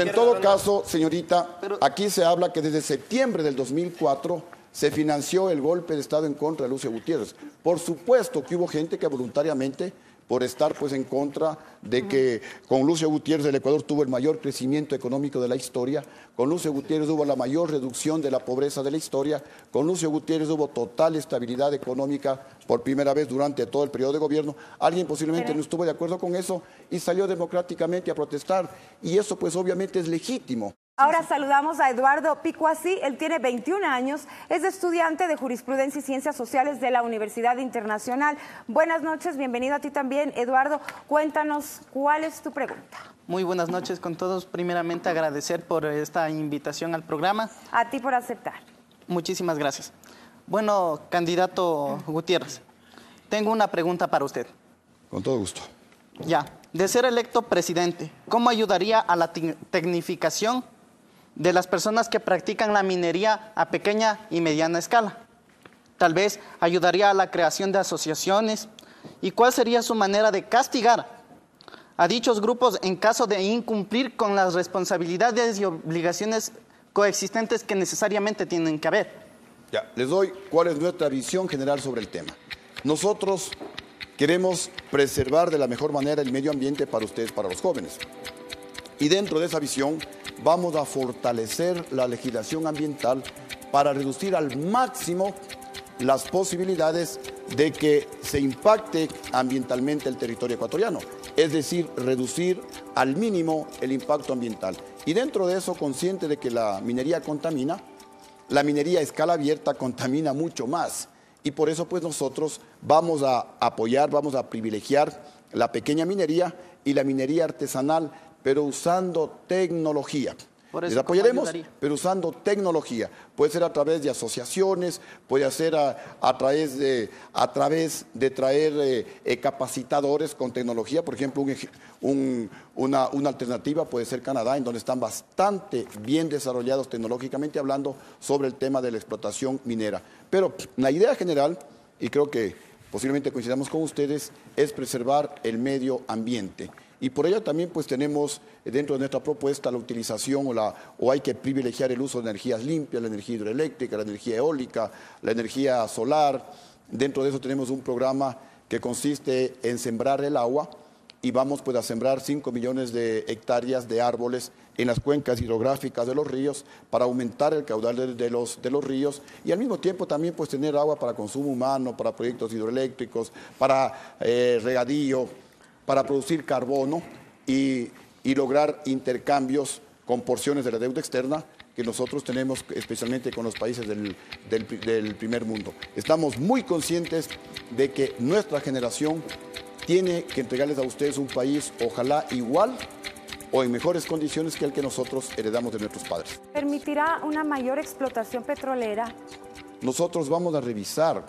en todo caso, señorita, aquí se habla que desde septiembre del 2004 se financió el golpe de Estado en contra de Lucio Gutiérrez. Por supuesto que hubo gente que voluntariamente, por estar pues en contra de que con Lucio Gutiérrez el Ecuador tuvo el mayor crecimiento económico de la historia, con Lucio Gutiérrez hubo la mayor reducción de la pobreza de la historia, con Lucio Gutiérrez hubo total estabilidad económica por primera vez durante todo el periodo de gobierno. Alguien posiblemente no estuvo de acuerdo con eso y salió democráticamente a protestar, y eso pues obviamente es legítimo. Ahora saludamos a Eduardo Picuasí. Él tiene 21 años, es estudiante de Jurisprudencia y Ciencias Sociales de la Universidad Internacional. Buenas noches, bienvenido a ti también, Eduardo. Cuéntanos, ¿cuál es tu pregunta? Muy buenas noches con todos. Primeramente agradecer por esta invitación al programa. A ti por aceptar. Muchísimas gracias. Bueno, candidato Gutiérrez, tengo una pregunta para usted. Con todo gusto. Ya, de ser electo presidente, ¿cómo ayudaría a la tecnificación de las personas que practican la minería a pequeña y mediana escala? Tal vez ayudaría a la creación de asociaciones. ¿Y cuál sería su manera de castigar a dichos grupos en caso de incumplir con las responsabilidades y obligaciones coexistentes que necesariamente tienen que haber? Ya, les doy cuál es nuestra visión general sobre el tema. Nosotros queremos preservar de la mejor manera el medio ambiente para ustedes, para los jóvenes. Y dentro de esa visión vamos a fortalecer la legislación ambiental para reducir al máximo las posibilidades de que se impacte ambientalmente el territorio ecuatoriano. Es decir, reducir al mínimo el impacto ambiental. Y dentro de eso, consciente de que la minería contamina, la minería a escala abierta contamina mucho más. Y por eso pues nosotros vamos a apoyar, vamos a privilegiar la pequeña minería y la minería artesanal, pero usando tecnología. Les apoyaremos, pero usando tecnología. Puede ser a través de asociaciones, puede ser a través de traer capacitadores con tecnología. Por ejemplo, una alternativa puede ser Canadá, en donde están bastante bien desarrollados tecnológicamente hablando sobre el tema de la explotación minera. Pero la idea general, y creo que posiblemente coincidamos con ustedes, es preservar el medio ambiente. Y por ello también pues tenemos dentro de nuestra propuesta la utilización o hay que privilegiar el uso de energías limpias, la energía hidroeléctrica, la energía eólica, la energía solar. Dentro de eso tenemos un programa que consiste en sembrar el agua y vamos pues a sembrar 5 millones de hectáreas de árboles en las cuencas hidrográficas de los ríos para aumentar el caudal de los ríos y al mismo tiempo también pues tener agua para consumo humano, para proyectos hidroeléctricos, para regadío, para producir carbono y lograr intercambios con porciones de la deuda externa que nosotros tenemos especialmente con los países del primer mundo. Estamos muy conscientes de que nuestra generación tiene que entregarles a ustedes un país ojalá igual o en mejores condiciones que el que nosotros heredamos de nuestros padres. ¿Permitirá una mayor explotación petrolera? Nosotros vamos a revisar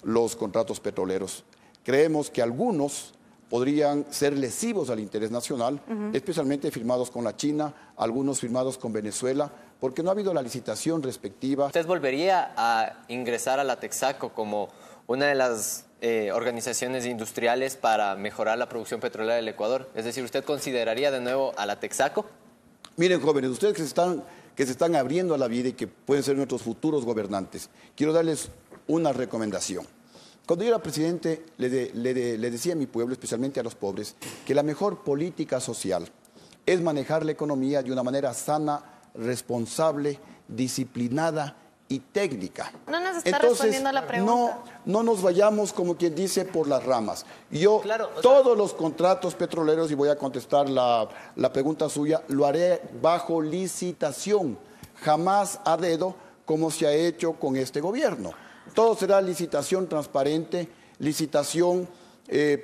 los contratos petroleros. Creemos que algunos podrían ser lesivos al interés nacional, especialmente firmados con la China, algunos firmados con Venezuela, porque no ha habido la licitación respectiva. ¿Usted volvería a ingresar a la Texaco como una de las organizaciones industriales para mejorar la producción petrolera del Ecuador? Es decir, ¿usted consideraría de nuevo a la Texaco? Miren, jóvenes, ustedes que se están abriendo a la vida y que pueden ser nuestros futuros gobernantes, quiero darles una recomendación. Cuando yo era presidente, le decía a mi pueblo, especialmente a los pobres, que la mejor política social es manejar la economía de una manera sana, responsable, disciplinada y técnica. No nos está respondiendo a la pregunta. No nos vayamos, como quien dice, por las ramas. Yo, todos los contratos petroleros, y voy a contestar la pregunta suya, lo haré bajo licitación, jamás a dedo, como se ha hecho con este gobierno. Todo será licitación transparente, licitación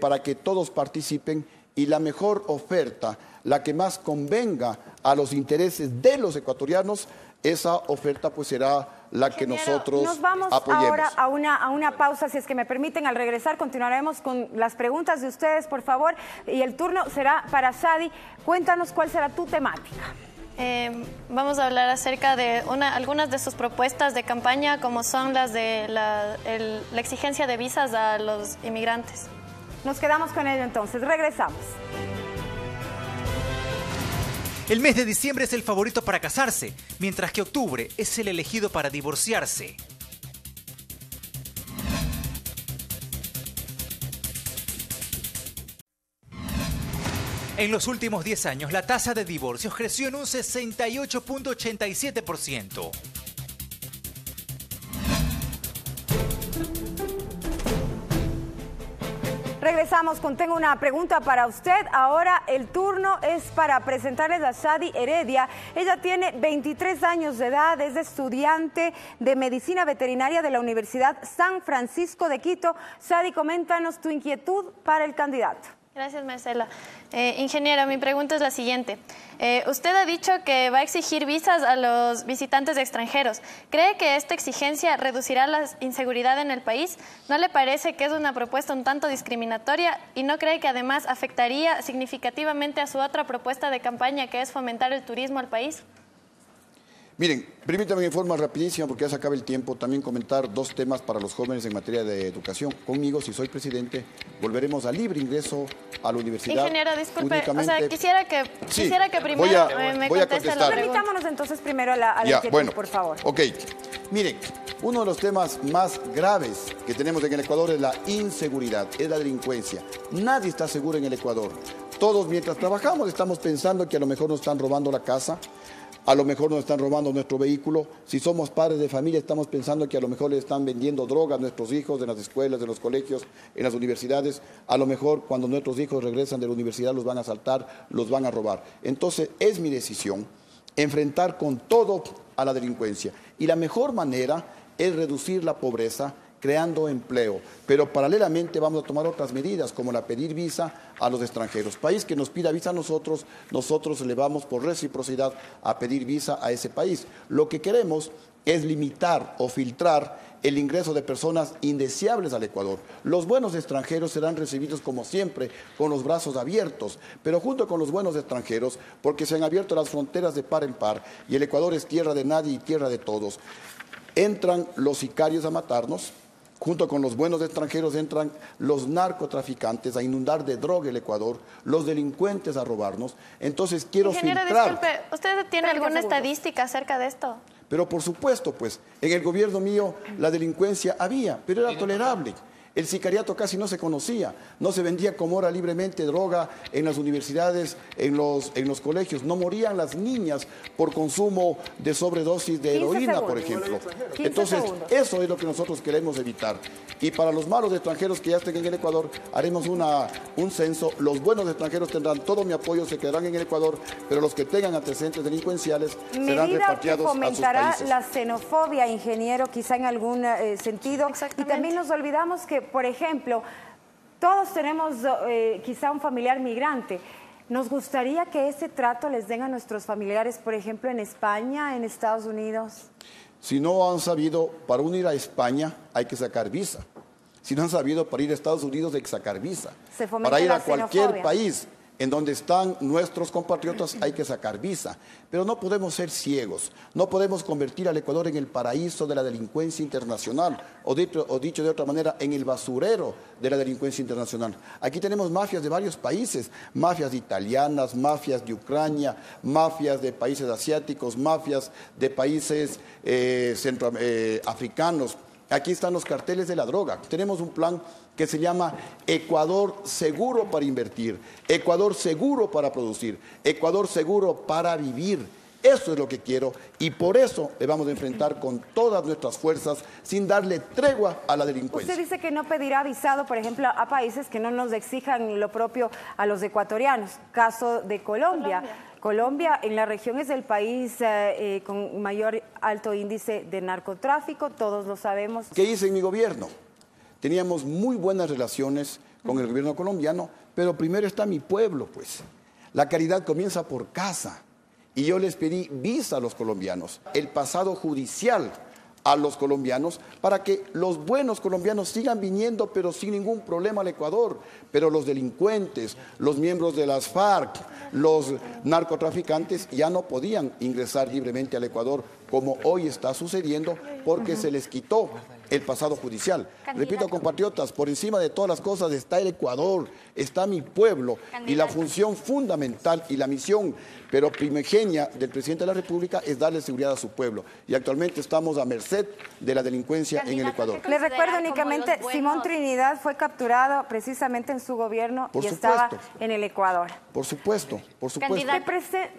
para que todos participen y la mejor oferta, la que más convenga a los intereses de los ecuatorianos, esa oferta pues será la que nosotros nos vamos apoyemos. Ahora a una pausa, si es que me permiten. Al regresar continuaremos con las preguntas de ustedes, por favor, y el turno será para Shadi. Cuéntanos cuál será tu temática. Vamos a hablar acerca de algunas de sus propuestas de campaña, como son las de la exigencia de visas a los inmigrantes. Nos quedamos con ello entonces, regresamos. El mes de diciembre es el favorito para casarse, mientras que octubre es el elegido para divorciarse. En los últimos 10 años, la tasa de divorcios creció en un 68.87%. Regresamos con Tengo una pregunta para usted. Ahora el turno es para presentarles a Shadi Heredia. Ella tiene 23 años de edad, es estudiante de Medicina Veterinaria de la Universidad San Francisco de Quito. Shadi, coméntanos tu inquietud para el candidato. Gracias, Marcela. Ingeniera, mi pregunta es la siguiente. Usted ha dicho que va a exigir visas a los visitantes extranjeros. ¿Cree que esta exigencia reducirá la inseguridad en el país? ¿No le parece que es una propuesta un tanto discriminatoria? ¿Y no cree que además afectaría significativamente a su otra propuesta de campaña, que es fomentar el turismo al país? Miren, permítanme en forma rapidísima, porque ya se acaba el tiempo, también comentar dos temas para los jóvenes en materia de educación. Conmigo, si soy presidente, volveremos al libre ingreso a la universidad. Ingeniero, disculpe, únicamente... o sea, quisiera que primero me conteste la pregunta. Permitámonos entonces primero a la inquietud, bueno, por favor. Ok, miren, uno de los temas más graves que tenemos en el Ecuador es la inseguridad, es la delincuencia. Nadie está seguro en el Ecuador. Todos mientras trabajamos estamos pensando que a lo mejor nos están robando la casa, a lo mejor nos están robando nuestro vehículo. Si somos padres de familia, estamos pensando que a lo mejor le están vendiendo droga a nuestros hijos en las escuelas, en los colegios, en las universidades. A lo mejor cuando nuestros hijos regresan de la universidad los van a asaltar, los van a robar. Entonces es mi decisión enfrentar con todo a la delincuencia. Y la mejor manera es reducir la pobreza, creando empleo, pero paralelamente vamos a tomar otras medidas, como la pedir visa a los extranjeros. País que nos pida visa a nosotros le vamos por reciprocidad a pedir visa a ese país. Lo que queremos es limitar o filtrar el ingreso de personas indeseables al Ecuador. Los buenos extranjeros serán recibidos como siempre, con los brazos abiertos, pero junto con los buenos extranjeros, porque se han abierto las fronteras de par en par, y el Ecuador es tierra de nadie y tierra de todos. Entran los sicarios a matarnos. Junto con los buenos extranjeros entran los narcotraficantes a inundar de droga el Ecuador, los delincuentes a robarnos. Entonces quiero filtrar. Disculpe, ¿usted tiene alguna estadística acerca de esto? Pero por supuesto, pues, en el gobierno mío la delincuencia había, pero era tolerable. El sicariato casi no se conocía, no se vendía como ahora libremente droga en las universidades, en los colegios. No morían las niñas por consumo de sobredosis de heroína, por ejemplo. Entonces, eso es lo que nosotros queremos evitar. Y para los malos extranjeros que ya estén en el Ecuador, haremos un censo. Los buenos extranjeros tendrán todo mi apoyo, se quedarán en el Ecuador, pero los que tengan antecedentes delincuenciales serán repatriados a sus países. Fomentará la xenofobia, ingeniero, quizá en algún sentido. Y también nos olvidamos que, por ejemplo, todos tenemos quizá un familiar migrante. ¿Nos gustaría que ese trato les den a nuestros familiares, por ejemplo, en España, en Estados Unidos? Si no han sabido, para uno ir a España hay que sacar visa. Si no han sabido, para ir a Estados Unidos hay que sacar visa. Para ir a cualquier país en donde están nuestros compatriotas hay que sacar visa. Pero no podemos ser ciegos, no podemos convertir al Ecuador en el paraíso de la delincuencia internacional, o dicho de otra manera, en el basurero de la delincuencia internacional. Aquí tenemos mafias de varios países, mafias italianas, mafias de Ucrania, mafias de países asiáticos, mafias de países africanos. Aquí están los carteles de la droga. Tenemos un plan que se llama Ecuador seguro para invertir, Ecuador seguro para producir, Ecuador seguro para vivir. Eso es lo que quiero y por eso le vamos a enfrentar con todas nuestras fuerzas sin darle tregua a la delincuencia. Usted dice que no pedirá visado, por ejemplo, a países que no nos exijan lo propio a los ecuatorianos. Caso de Colombia. Colombia en la región es el país con mayor alto índice de narcotráfico, todos lo sabemos. ¿Qué hice en mi gobierno? Teníamos muy buenas relaciones con el gobierno colombiano, pero primero está mi pueblo, pues. La caridad comienza por casa. Y yo les pedí visa a los colombianos. El pasado judicial a los colombianos para que los buenos colombianos sigan viniendo, pero sin ningún problema al Ecuador. Pero los delincuentes, los miembros de las FARC, los narcotraficantes ya no podían ingresar libremente al Ecuador, como hoy está sucediendo, porque se les quitó el pasado judicial. Repito, compatriotas, por encima de todas las cosas está el Ecuador, está mi pueblo, y la función fundamental y la misión, pero primigenia del presidente de la República es darle seguridad a su pueblo. Y actualmente estamos a merced de la delincuencia en el Ecuador. Les recuerdo únicamente, Simón Trinidad fue capturado precisamente en su gobierno y estaba en el Ecuador. Por supuesto, por supuesto.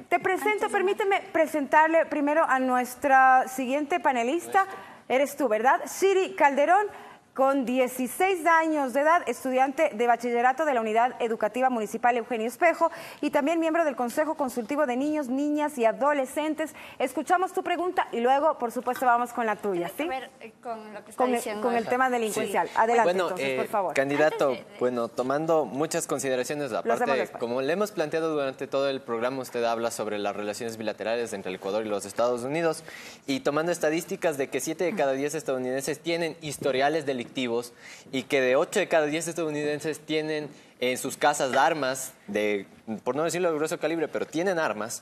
Te presento, permíteme presentarle primero a nuestra siguiente panelista. Eres tú, ¿verdad? Siri Calderón, con 16 años de edad, estudiante de bachillerato de la Unidad Educativa Municipal Eugenio Espejo y también miembro del Consejo Consultivo de Niños, Niñas y Adolescentes. Escuchamos tu pregunta y luego, por supuesto, vamos con la tuya, ¿sí? Tiene que ver con lo que está diciendo. Con el tema delincuencial. Sí. Adelante, bueno, entonces, por favor. Candidato, bueno, tomando muchas consideraciones, aparte, como le hemos planteado durante todo el programa, usted habla sobre las relaciones bilaterales entre el Ecuador y los Estados Unidos, y tomando estadísticas de que 7 de cada 10 estadounidenses tienen historiales delictivos, y que de 8 de cada 10 estadounidenses tienen en sus casas armas, por no decirlo de grueso calibre, pero tienen armas,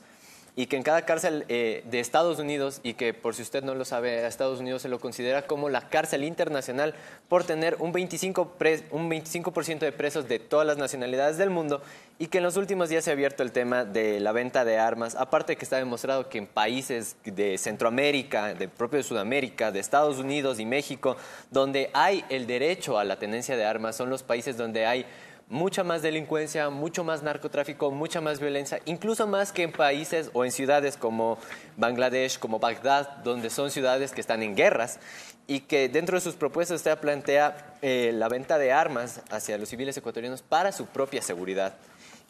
y que en cada cárcel de Estados Unidos, y que por si usted no lo sabe, a Estados Unidos se lo considera como la cárcel internacional por tener un 25% de presos de todas las nacionalidades del mundo, y que en los últimos días se ha abierto el tema de la venta de armas, aparte que está demostrado que en países de Centroamérica, de propio de Sudamérica, de Estados Unidos y México, donde hay el derecho a la tenencia de armas, son los países donde hay mucha más delincuencia, mucho más narcotráfico, mucha más violencia, incluso más que en países o en ciudades como Bangladesh, como Bagdad, donde son ciudades que están en guerras, y que dentro de sus propuestas usted plantea la venta de armas hacia los civiles ecuatorianos para su propia seguridad,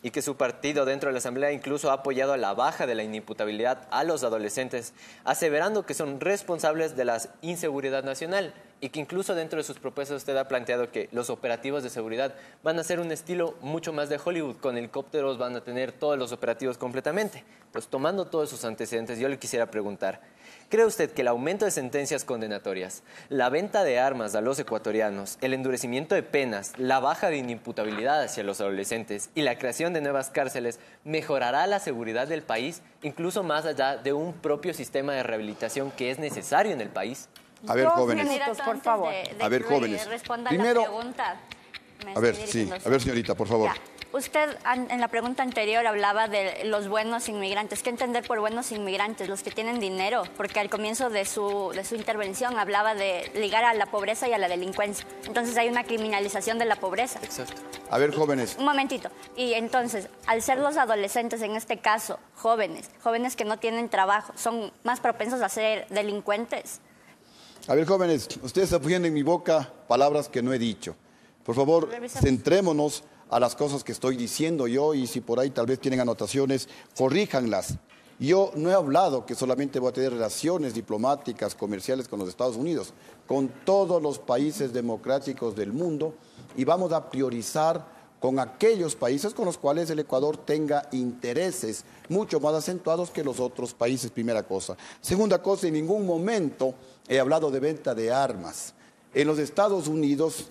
y que su partido dentro de la Asamblea incluso ha apoyado la baja de la inimputabilidad a los adolescentes, aseverando que son responsables de la inseguridad nacional, y que incluso dentro de sus propuestas usted ha planteado que los operativos de seguridad van a ser un estilo mucho más de Hollywood, con helicópteros van a tener todos los operativos completamente. Pues tomando todos sus antecedentes, yo le quisiera preguntar, ¿cree usted que el aumento de sentencias condenatorias, la venta de armas a los ecuatorianos, el endurecimiento de penas, la baja de inimputabilidad hacia los adolescentes y la creación de nuevas cárceles mejorará la seguridad del país, incluso más allá de un propio sistema de rehabilitación que es necesario en el país? A ver, jóvenes. Por favor. A ver, jóvenes. Primero, la pregunta. A ver, sí. A ver, señorita, por favor. Ya. Usted en la pregunta anterior hablaba de los buenos inmigrantes. ¿Qué entender por buenos inmigrantes? Los que tienen dinero, porque al comienzo de su intervención hablaba de ligar a la pobreza y a la delincuencia. Entonces hay una criminalización de la pobreza. Exacto. A ver, jóvenes. Un momentito. Y entonces, al ser los adolescentes, en este caso, jóvenes que no tienen trabajo, son más propensos a ser delincuentes. A ver, jóvenes, ustedes están poniendo en mi boca palabras que no he dicho. Por favor, centrémonos a las cosas que estoy diciendo yo, y si por ahí tal vez tienen anotaciones, corríjanlas. Yo no he hablado que solamente voy a tener relaciones diplomáticas, comerciales con los Estados Unidos, con todos los países democráticos del mundo, y vamos a priorizar con aquellos países con los cuales el Ecuador tenga intereses mucho más acentuados que los otros países, primera cosa. Segunda cosa, en ningún momento he hablado de venta de armas. En los Estados Unidos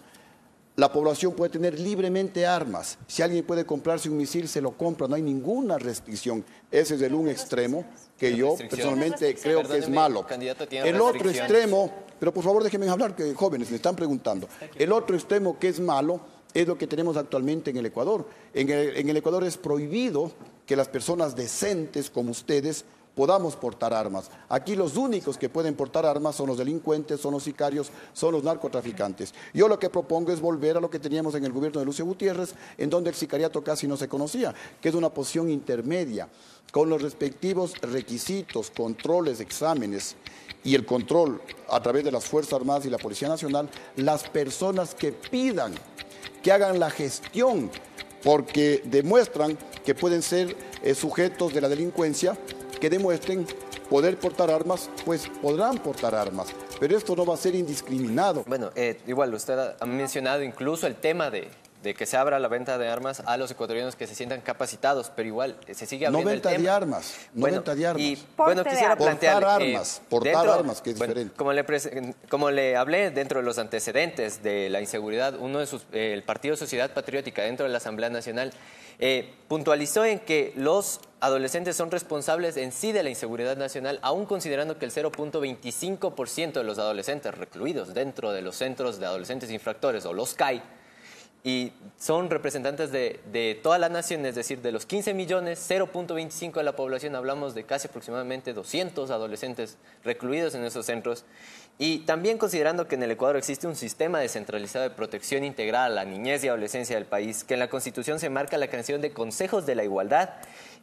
la población puede tener libremente armas. Si alguien puede comprarse un misil, se lo compra, no hay ninguna restricción. Ese es el un extremo que yo personalmente creo que es malo. El otro extremo, pero por favor déjenme hablar, que jóvenes me están preguntando. El otro extremo que es malo es lo que tenemos actualmente en el Ecuador. En el Ecuador es prohibido que las personas decentes como ustedes podamos portar armas. Aquí los únicos que pueden portar armas son los delincuentes, son los sicarios, son los narcotraficantes. Yo lo que propongo es volver a lo que teníamos en el gobierno de Lucio Gutiérrez, en donde el sicariato casi no se conocía, que es una posición intermedia, con los respectivos requisitos, controles, exámenes y el control a través de las Fuerzas Armadas y la Policía Nacional, las personas que pidan, que hagan la gestión, porque demuestran que pueden ser sujetos de la delincuencia, que demuestren poder portar armas, pues podrán portar armas, pero esto no va a ser indiscriminado. Bueno, igual usted ha mencionado incluso el tema de de que se abra la venta de armas a los ecuatorianos que se sientan capacitados, pero igual se sigue abriendo el tema. No venta de armas, no venta de armas. Y bueno, quisiera plantear... Portar armas, que es diferente. Como le hablé dentro de los antecedentes de la inseguridad, el Partido Sociedad Patriótica dentro de la Asamblea Nacional puntualizó en que los adolescentes son responsables en sí de la inseguridad nacional, aún considerando que el 0.25% de los adolescentes recluidos dentro de los centros de adolescentes infractores o los CAI, y son representantes de toda la nación, es decir, de los 15 millones, 0.25 de la población, hablamos de casi aproximadamente 200 adolescentes recluidos en esos centros. Y también considerando que en el Ecuador existe un sistema descentralizado de protección integral a la niñez y adolescencia del país, que en la Constitución se marca la creación de consejos de la igualdad,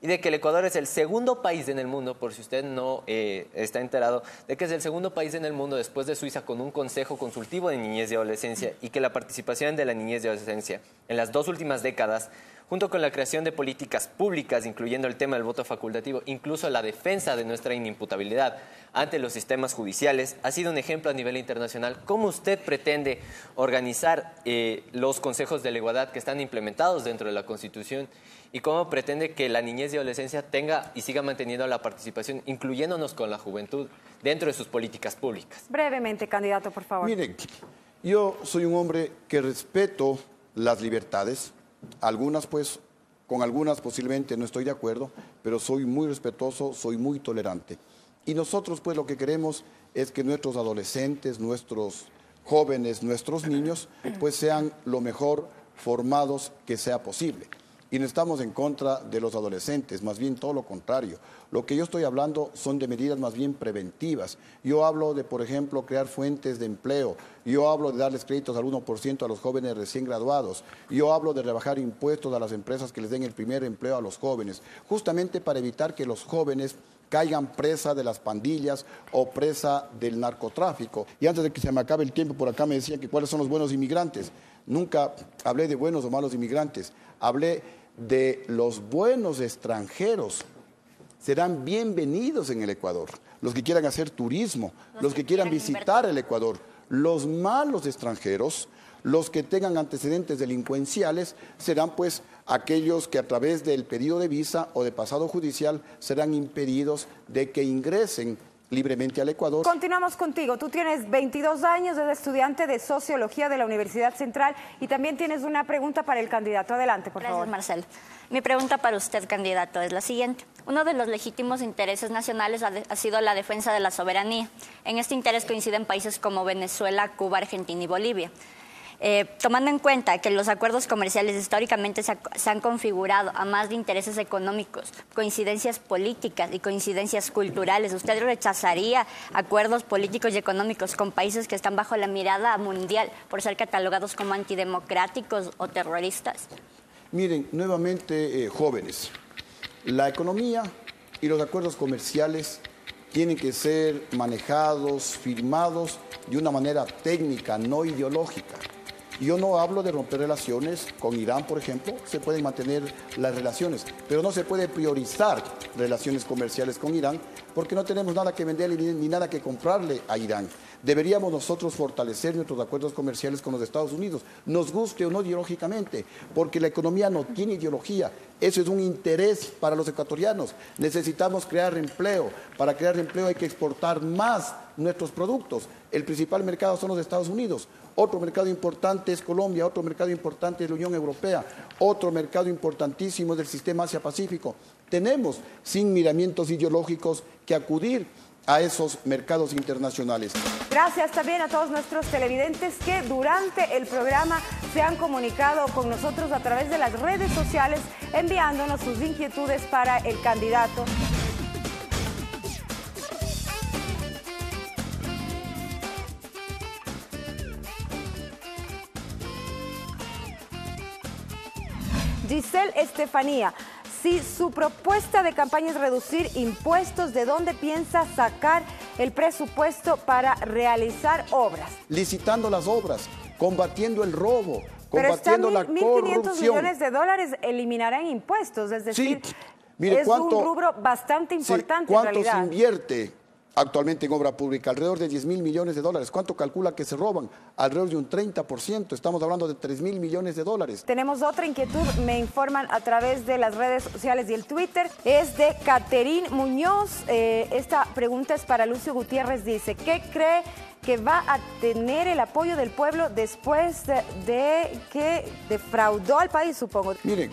y de que el Ecuador es el segundo país en el mundo, por si usted no está enterado, de que es el segundo país en el mundo después de Suiza con un consejo consultivo de niñez y adolescencia, y que la participación de la niñez y adolescencia en las 2 últimas décadas, junto con la creación de políticas públicas, incluyendo el tema del voto facultativo, incluso la defensa de nuestra inimputabilidad ante los sistemas judiciales, ha sido un ejemplo a nivel internacional. ¿Cómo usted pretende organizar los consejos de la igualdad que están implementados dentro de la Constitución? ¿Y cómo pretende que la niñez y adolescencia tenga y siga manteniendo la participación, incluyéndonos con la juventud, dentro de sus políticas públicas? Brevemente, candidato, por favor. Miren, yo soy un hombre que respeto las libertades. Algunas, pues, con algunas posiblemente no estoy de acuerdo, pero soy muy respetuoso, soy muy tolerante. Y nosotros, pues, lo que queremos es que nuestros adolescentes, nuestros jóvenes, nuestros niños, pues, sean lo mejor formados que sea posible. Y no estamos en contra de los adolescentes, más bien todo lo contrario. Lo que yo estoy hablando son de medidas más bien preventivas. Yo hablo de, por ejemplo, crear fuentes de empleo. Yo hablo de darles créditos al 1% a los jóvenes recién graduados. Yo hablo de rebajar impuestos a las empresas que les den el primer empleo a los jóvenes, justamente para evitar que los jóvenes caigan presa de las pandillas o presa del narcotráfico. Y antes de que se me acabe el tiempo, por acá me decían que cuáles son los buenos inmigrantes. Nunca hablé de buenos o malos inmigrantes, hablé de los buenos extranjeros. Serán bienvenidos en el Ecuador, los que quieran hacer turismo, los que quieran visitar el Ecuador. Los malos extranjeros, los que tengan antecedentes delincuenciales, serán pues aquellos que a través del pedido de visa o de pasado judicial serán impedidos de que ingresen libremente al Ecuador. Continuamos contigo. Tú tienes 22 años, eres estudiante de Sociología de la Universidad Central y también tienes una pregunta para el candidato. Adelante, por favor. Gracias, Marcel. Mi pregunta para usted, candidato, es la siguiente. Uno de los legítimos intereses nacionales ha sido la defensa de la soberanía. En este interés coinciden países como Venezuela, Cuba, Argentina y Bolivia. Tomando en cuenta que los acuerdos comerciales históricamente se han configurado a más de intereses económicos, coincidencias políticas y coincidencias culturales, ¿usted rechazaría acuerdos políticos y económicos con países que están bajo la mirada mundial por ser catalogados como antidemocráticos o terroristas? Miren, nuevamente, jóvenes, la economía y los acuerdos comerciales tienen que ser manejados, firmados de una manera técnica, no ideológica. Yo no hablo de romper relaciones con Irán, por ejemplo, se pueden mantener las relaciones, pero no se puede priorizar relaciones comerciales con Irán porque no tenemos nada que venderle ni nada que comprarle a Irán. Deberíamos nosotros fortalecer nuestros acuerdos comerciales con los Estados Unidos, nos guste o no ideológicamente, porque la economía no tiene ideología. Eso es un interés para los ecuatorianos. Necesitamos crear empleo. Para crear empleo hay que exportar más nuestros productos. El principal mercado son los Estados Unidos. Otro mercado importante es Colombia, otro mercado importante es la Unión Europea, otro mercado importantísimo es el sistema Asia-Pacífico. Tenemos, sin miramientos ideológicos, que acudir a esos mercados internacionales. Gracias también a todos nuestros televidentes que durante el programa se han comunicado con nosotros a través de las redes sociales, enviándonos sus inquietudes para el candidato. Giselle Estefanía, si su propuesta de campaña es reducir impuestos, ¿de dónde piensa sacar el presupuesto para realizar obras? Licitando las obras, combatiendo el robo, combatiendo la corrupción. $1.500 millones eliminarán impuestos, es decir, sí, mire, es un rubro bastante importante en realidad. ¿Cuánto se invierte actualmente en obra pública, alrededor de 10.000 millones de dólares. ¿Cuánto calcula que se roban? Alrededor de un 30%. Estamos hablando de 3.000 millones de dólares. Tenemos otra inquietud, me informan a través de las redes sociales y el Twitter. Es de Caterín Muñoz. Esta pregunta es para Lucio Gutiérrez. Dice, ¿qué cree que va a tener el apoyo del pueblo después de que defraudó al país, supongo? Miren,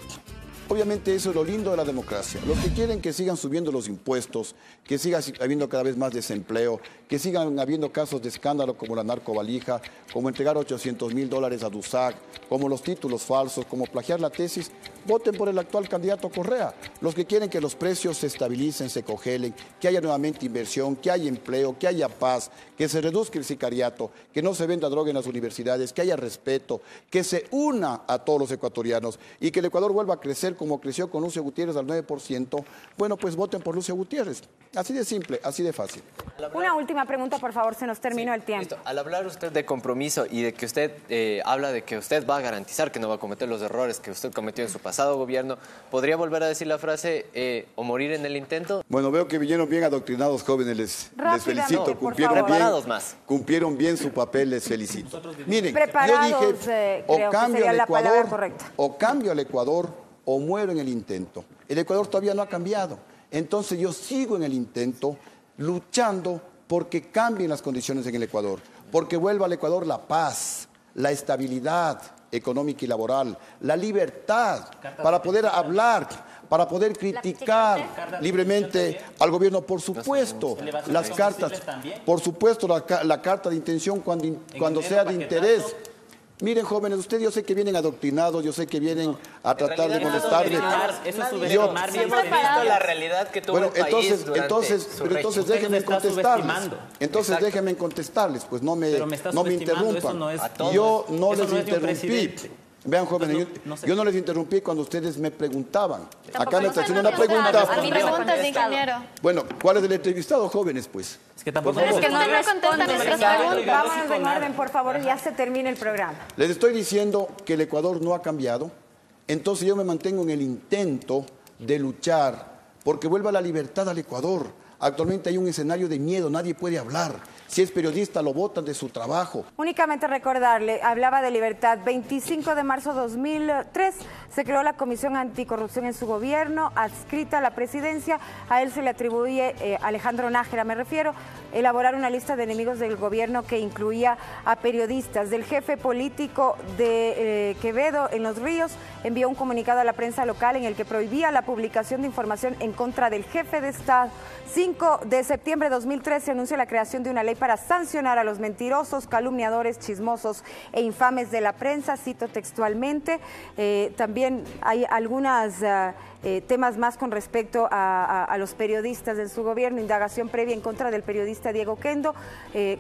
obviamente eso es lo lindo de la democracia. Los que quieren que sigan subiendo los impuestos, que siga habiendo cada vez más desempleo, que sigan habiendo casos de escándalo como la narcovalija, como entregar $800.000 a DUSAC, como los títulos falsos, como plagiar la tesis, voten por el actual candidato Correa. Los que quieren que los precios se estabilicen, se congelen, que haya nuevamente inversión, que haya empleo, que haya paz, que se reduzca el sicariato, que no se venda droga en las universidades, que haya respeto, que se una a todos los ecuatorianos y que el Ecuador vuelva a crecer como creció con Lucio Gutiérrez al 9%, bueno, pues voten por Lucio Gutiérrez. Así de simple, así de fácil. Una última pregunta, por favor, se nos terminó el tiempo. Listo. Al hablar usted de compromiso y de que usted habla de que usted va a garantizar que no va a cometer los errores que usted cometió en su pasado gobierno, ¿podría volver a decir la frase o morir en el intento? Bueno, veo que vinieron bien adoctrinados, jóvenes, les felicito. Cumplieron bien su papel, les felicito. Miren, yo dije, o cambio al Ecuador o muero en el intento. El Ecuador todavía no ha cambiado. Entonces yo sigo en el intento, luchando porque cambien las condiciones en el Ecuador, porque vuelva al Ecuador la paz, la estabilidad económica y laboral, la libertad para poder hablar, para poder criticar libremente al gobierno. Por supuesto, las cartas, por supuesto la carta de intención cuando sea de interés. Miren, jóvenes, ustedes yo sé que vienen adoctrinados, yo sé que vienen a tratar de molestarme. Eso es subestimar. Hemos visto la realidad que tuvo el país durante su régimen. Déjenme contestarles. Entonces déjenme contestarles, pues no me interrumpan. Yo no les interrumpí. Vean, jóvenes, yo no les interrumpí cuando ustedes me preguntaban. Acá me está haciendo una pregunta. A mi pregunta es de ingeniero. Bueno, ¿cuál es el entrevistado, jóvenes, pues? Es que tampoco no contestan nuestras preguntas. Vámonos en orden, por favor, ya se termina el programa. Les estoy diciendo que el Ecuador no ha cambiado, entonces yo me mantengo en el intento de luchar porque vuelva la libertad al Ecuador. Actualmente hay un escenario de miedo, nadie puede hablar. Si es periodista, lo botan de su trabajo. Únicamente recordarle, hablaba de libertad. 25 de marzo de 2003 se creó la Comisión Anticorrupción en su gobierno, adscrita a la presidencia. A él se le atribuye, Alejandro Nájera me refiero, elaborar una lista de enemigos del gobierno que incluía a periodistas. Del jefe político de Quevedo en Los Ríos envió un comunicado a la prensa local en el que prohibía la publicación de información en contra del jefe de Estado. 5 de septiembre de 2003 se anuncia la creación de una ley para sancionar a los mentirosos, calumniadores, chismosos e infames de la prensa, cito textualmente. También hay algunos temas más con respecto a los periodistas en su gobierno. Indagación previa en contra del periodista Diego Kendo,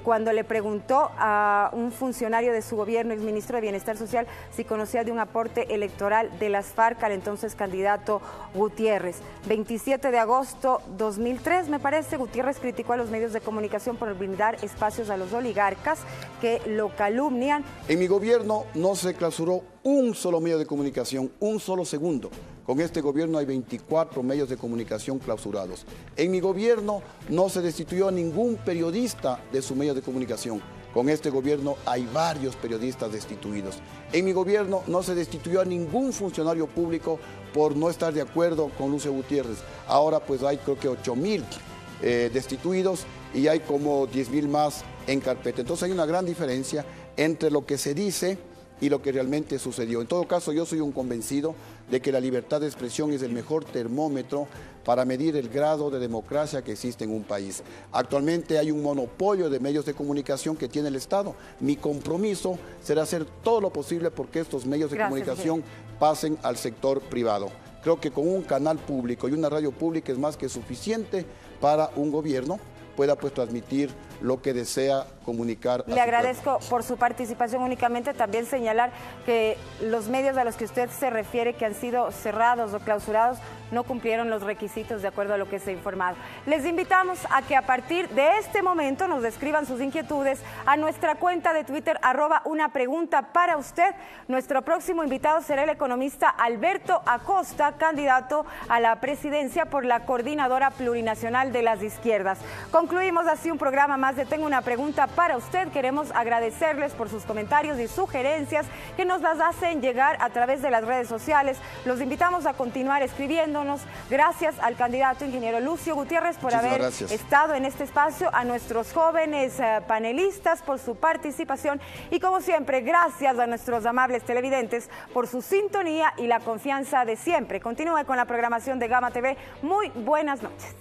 cuando le preguntó a un funcionario de su gobierno, el ministro de Bienestar Social, si conocía de un aporte electoral de las FARC al entonces candidato Gutiérrez. 27 de agosto 2003, me parece, Gutiérrez criticó a los medios de comunicación por brindar espacios a los oligarcas que lo calumnian. En mi gobierno no se clausuró un solo medio de comunicación, un solo segundo. Con este gobierno hay 24 medios de comunicación clausurados. En mi gobierno no se destituyó a ningún periodista de su medio de comunicación. Con este gobierno hay varios periodistas destituidos. En mi gobierno no se destituyó a ningún funcionario público por no estar de acuerdo con Lucio Gutiérrez. Ahora pues hay creo que 8.000 destituidos y hay como 10.000 más en carpeta. Entonces hay una gran diferencia entre lo que se dice y lo que realmente sucedió. En todo caso, yo soy un convencido de que la libertad de expresión es el mejor termómetro para medir el grado de democracia que existe en un país. Actualmente hay un monopolio de medios de comunicación que tiene el Estado. Mi compromiso será hacer todo lo posible porque estos medios de comunicación pasen al sector privado. Creo que con un canal público y una radio pública es más que suficiente para un gobierno pueda pues transmitir lo que desea comunicar. Le agradezco por su participación. Únicamente también señalar que los medios a los que usted se refiere que han sido cerrados o clausurados no cumplieron los requisitos de acuerdo a lo que se ha informado. Les invitamos a que a partir de este momento nos escriban sus inquietudes a nuestra cuenta de Twitter @unapreguntaParaUsted. Nuestro próximo invitado será el economista Alberto Acosta, candidato a la presidencia por la Coordinadora Plurinacional de las Izquierdas. Concluimos así un programa más de Tengo una pregunta para usted. Queremos agradecerles por sus comentarios y sugerencias que nos las hacen llegar a través de las redes sociales. Los invitamos a continuar escribiendo. Gracias al candidato ingeniero Lucio Gutiérrez por haber estado en este espacio, a nuestros jóvenes panelistas por su participación y como siempre, gracias a nuestros amables televidentes por su sintonía y la confianza de siempre. Continúe con la programación de Gama TV. Muy buenas noches.